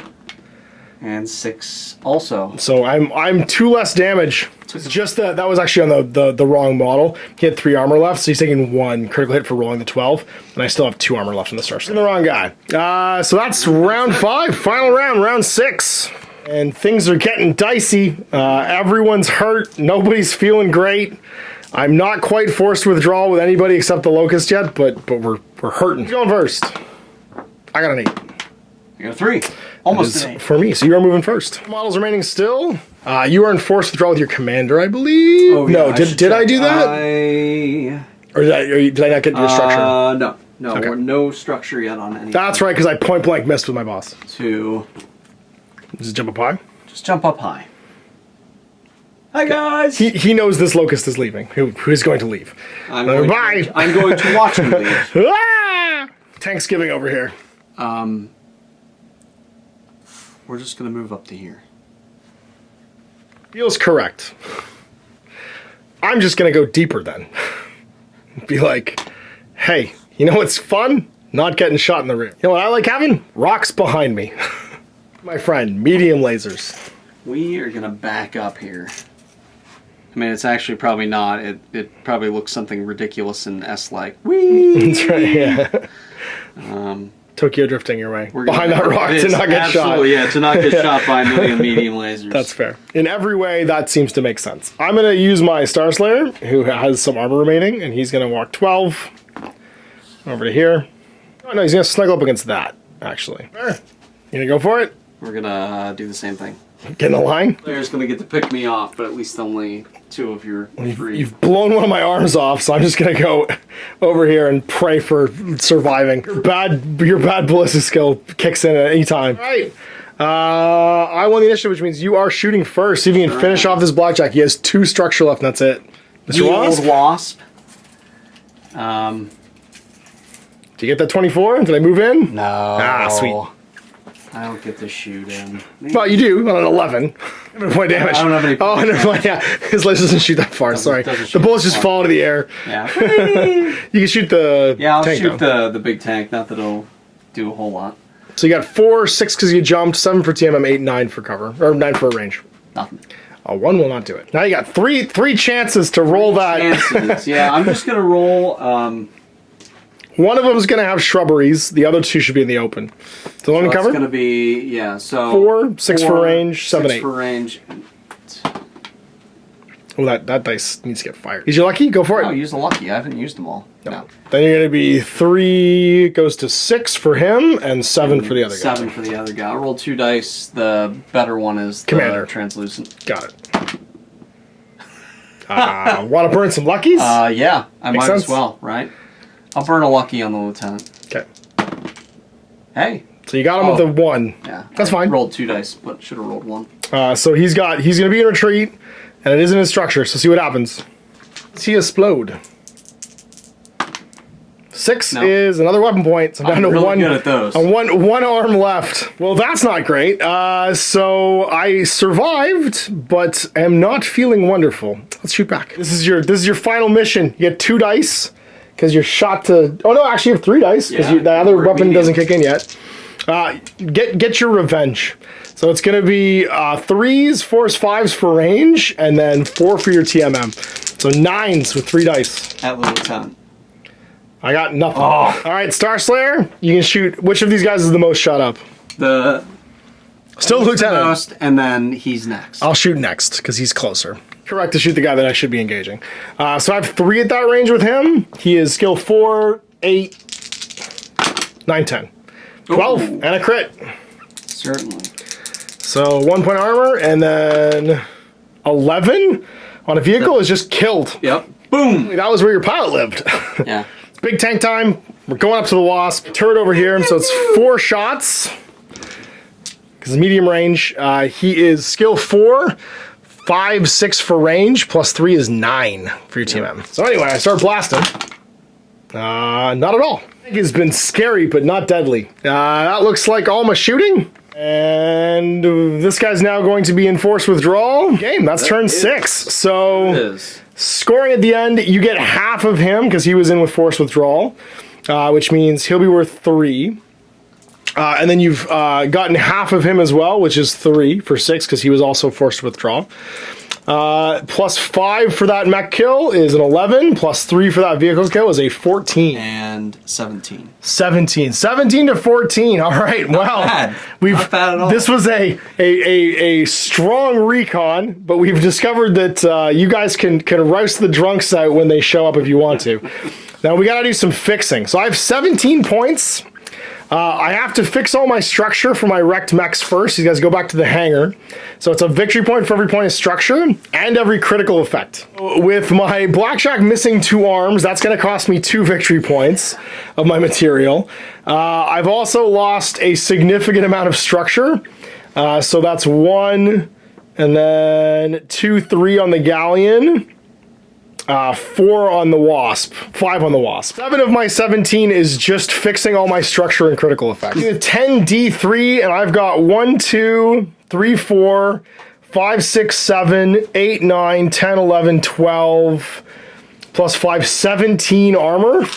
And 6 also.
So I'm 2 less damage. It's just that was actually on the wrong model. He had 3 armor left, so he's taking 1 critical hit for rolling the 12, and I still have 2 armor left in the Starslayer. The wrong guy. So that's round 5. Final round 6. And things are getting dicey. Everyone's hurt. Nobody's feeling great. I'm not quite forced to withdrawal with anybody except the Locust yet, but we're hurting. Who's going first? I got an 8.
I got a 3. Almost an 8.
For me, so you are moving first. Models remaining still. You are enforced withdrawal with your commander, I believe.
Oh, yeah,
no, did I do that? Or did I not get your structure?
No,
Okay.
we're no structure yet on any.
That's right, because I point blank missed with my boss.
2.
Just jump up high.
Just jump up high. Hi guys.
He knows this Locust is leaving. Who is going to leave?
I'm going to watch him leave.
Ah! Thanksgiving over here.
We're just gonna move up to here.
Feels correct. I'm just gonna go deeper then. Be like, hey, you know what's fun? Not getting shot in the rear. You know what I like having? Rocks behind me. My friend, medium lasers.
We are gonna back up here. I mean, it's actually probably not. It probably looks something ridiculous and S-like. Whee!
That's right, yeah. Tokyo drifting your way. Behind that rock to not get shot.
Absolutely, yeah, to not get shot by a million medium lasers.
That's fair. In every way, that seems to make sense. I'm going to use my Starslayer, who has some armor remaining, and he's going to walk 12 over to here. Oh, no, he's going to snuggle up against that, actually. You going to go for it?
We're going to do the same thing.
Get in the line?
Player's going to get to pick me off, but at least only 2 of your 3.
You've blown one of my arms off, so I'm just going to go over here and pray for surviving. Your bad ballistic skill kicks in at any time. All right. I won the initiative, which means you are shooting first. See if you can finish off this blackjack. He has 2 structure left, and that's it.
Mr. Wasp? Wasp.
Do you get that 24? Did I move in?
No.
Ah, sweet.
I don't get to shoot him.
Well, you do on an 11. Point damage.
I don't have any.
Oh, never mind. Yeah, his laser doesn't shoot that far. Sorry, the bullets just fall into the air.
Yeah.
You can shoot the
I'll
tank,
shoot
though.
the big tank. Not that it'll do a whole lot.
So you got 4, 6 because you jumped, 7 for TMM, 8, 9 for cover, or 9 for range.
Nothing.
1 will not do it. Now you got three chances to roll that.
Chances. Yeah, I'm just gonna roll.
One of them is going to have shrubberies. The other 2 should be in the open. So one cover.
It's gonna be So
4, 6 for range, 7,
6
8
for range.
Oh, that dice needs to get fired. Is you lucky? Go for it.
Oh, use the lucky. I haven't used them all. No.
Then you're going to be 3 goes to 6 for him and 7 for the other guy.
7 for the other guy. I rolled 2 dice. The better one is
Commander.
The translucent.
Got it. Want to burn some luckies?
Yeah. I
Makes
might
sense.
as well, right? I'll burn a lucky on the lieutenant.
Okay.
Hey.
So you got him with the 1.
Yeah.
That's fine.
Rolled 2 dice, but should have rolled 1.
So he's going to be in retreat, and it is in his structure. So see what happens. See explode. 6 is another weapon point. So I'm down to
really
1.
Good at those.
One arm left. Well, that's not great. So I survived, but am not feeling wonderful. Let's shoot back. This is your final mission. You get 2 dice because you're shot to. Oh no, actually you have 3 dice because the other weapon doesn't kick in yet. Get your revenge. So it's going to be 3s, 4s, 5s for range, and then 4 for your TMM. So 9s with 3 dice.
At the lieutenant.
I got nothing.
Oh.
All right, Starslayer, you can shoot. Which of these guys is the most shot up?
The
Still lieutenant.
Most, and then he's next.
I'll shoot next because he's closer. Correct to shoot the guy that I should be engaging. So I have 3 at that range with him. He is skill 4, 8, 9, 10. 12 and a crit.
Certainly.
So 1 point armor and then 11 on a vehicle is just killed.
Yep. Boom.
That was where your pilot lived.
Yeah.
Big tank time. We're going up to the Wasp. Turret over here. So it's 4 shots. Because medium range. He is skill 4. 5, 6 for range, plus 3 is 9 for your TMM. So anyway, I start blasting. Not at all. It has been scary, but not deadly. That looks like all my shooting. And this guy's now going to be in forced withdrawal. Game, that's turn 6. So scoring at the end, you get half of him because he was in with forced withdrawal, which means he'll be worth 3. And then you've gotten half of him as well, which is 3 for 6 because he was also forced to withdraw. Plus 5 for that mech kill is an 11. Plus 3 for that vehicle kill is a 14.
And 17.
17. 17 to 14. All right. Well,
not bad at all.
This was a strong recon, but we've discovered that you guys can roust the drunks out when they show up if you want to. Now we got to do some fixing. So I have 17 points. I have to fix all my structure for my wrecked mechs first. You guys go back to the hangar. So it's a victory point for every point of structure and every critical effect. With my Blackjack missing 2 arms, that's going to cost me 2 victory points of my material. I've also lost a significant amount of structure. So that's 1, and then 2, 3 on the Galleon. 4 on the Wasp, 5 on the Wasp. 7 of my 17 is just fixing all my structure and critical effects. 10 D3, and I've got 1, 2, 3, 4, 5, 6, 7, 8, 9, 10, 11, 12, plus 5, 17 armor.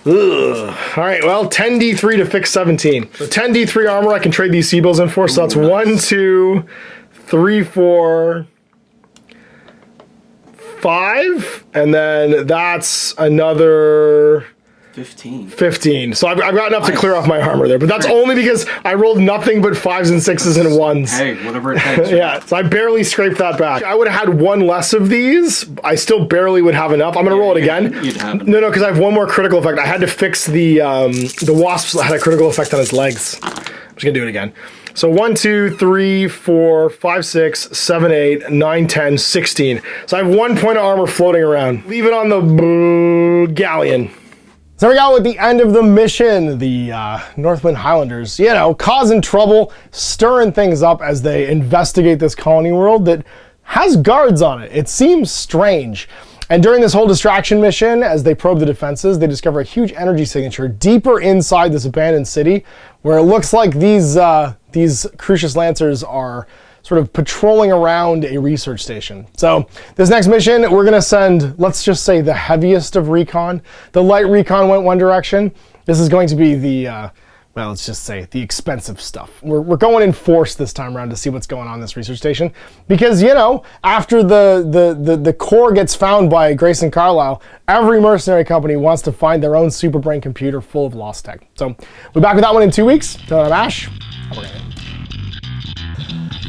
Ugh. All right, well, 10 D3 to fix 17. So 10 D3 armor I can trade these C-bills in for, so that's 1, 2, 3, 4, 5, and then that's another 15. So I've got enough to clear off my armor there, but that's only because I rolled nothing but 5s and 6s and 1s.
Hey, whatever it takes.
Yeah, so I barely scraped that back. I would have had 1 less of these. I still barely would have enough. I'm gonna roll it again. No, because I have 1 more critical effect. I had to fix the Wasps that had a critical effect on his legs. I'm just gonna do it again. So 1, 2, 3, 4, 5, 6, 7, 8, 9, 10, 16. So I have 1 point of armor floating around. Leave it on the Galleon. So there we go at the end of the mission. The Northwind Highlanders, you know, causing trouble, stirring things up as they investigate this colony world that has guards on it. It seems strange. And during this whole distraction mission, as they probe the defenses, they discover a huge energy signature deeper inside this abandoned city, where it looks like these Crucis Lancers are sort of patrolling around a research station. So this next mission, we're gonna send, let's just say, the heaviest of recon. The light recon went one direction. This is going to be the, well, let's just say the expensive stuff. We're going in force this time around to see what's going on in this research station. Because, you know, after the core gets found by Grayson Carlisle, every mercenary company wants to find their own super brain computer full of Lostech. So we're back with that one in 2 weeks. Till I'm Ash.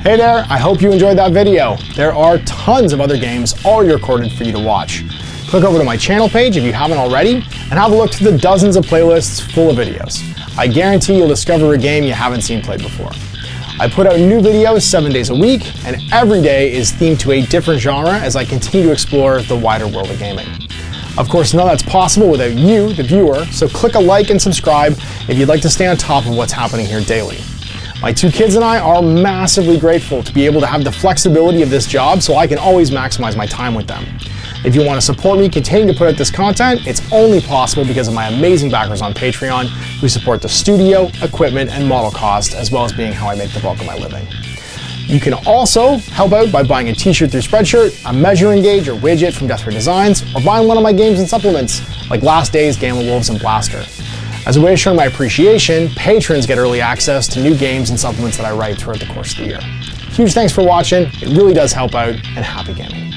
Hey there, I hope you enjoyed that video. There are tons of other games already recorded for you to watch. Click over to my channel page if you haven't already, and have a look through the dozens of playlists full of videos. I guarantee you'll discover a game you haven't seen played before. I put out new videos 7 days a week, and every day is themed to a different genre as I continue to explore the wider world of gaming. Of course, none of that's possible without you, the viewer, so click a like and subscribe if you'd like to stay on top of what's happening here daily. My 2 kids and I are massively grateful to be able to have the flexibility of this job so I can always maximize my time with them. If you want to support me continuing to put out this content, it's only possible because of my amazing backers on Patreon who support the studio, equipment, and model cost, as well as being how I make the bulk of my living. You can also help out by buying a t-shirt through Spreadshirt, a measuring gauge or widget from Death Ray Designs, or buying one of my games and supplements like Last Days, Gamma Wolves, and Blaster. As a way of showing my appreciation, patrons get early access to new games and supplements that I write throughout the course of the year. Huge thanks for watching, it really does help out, and happy gaming.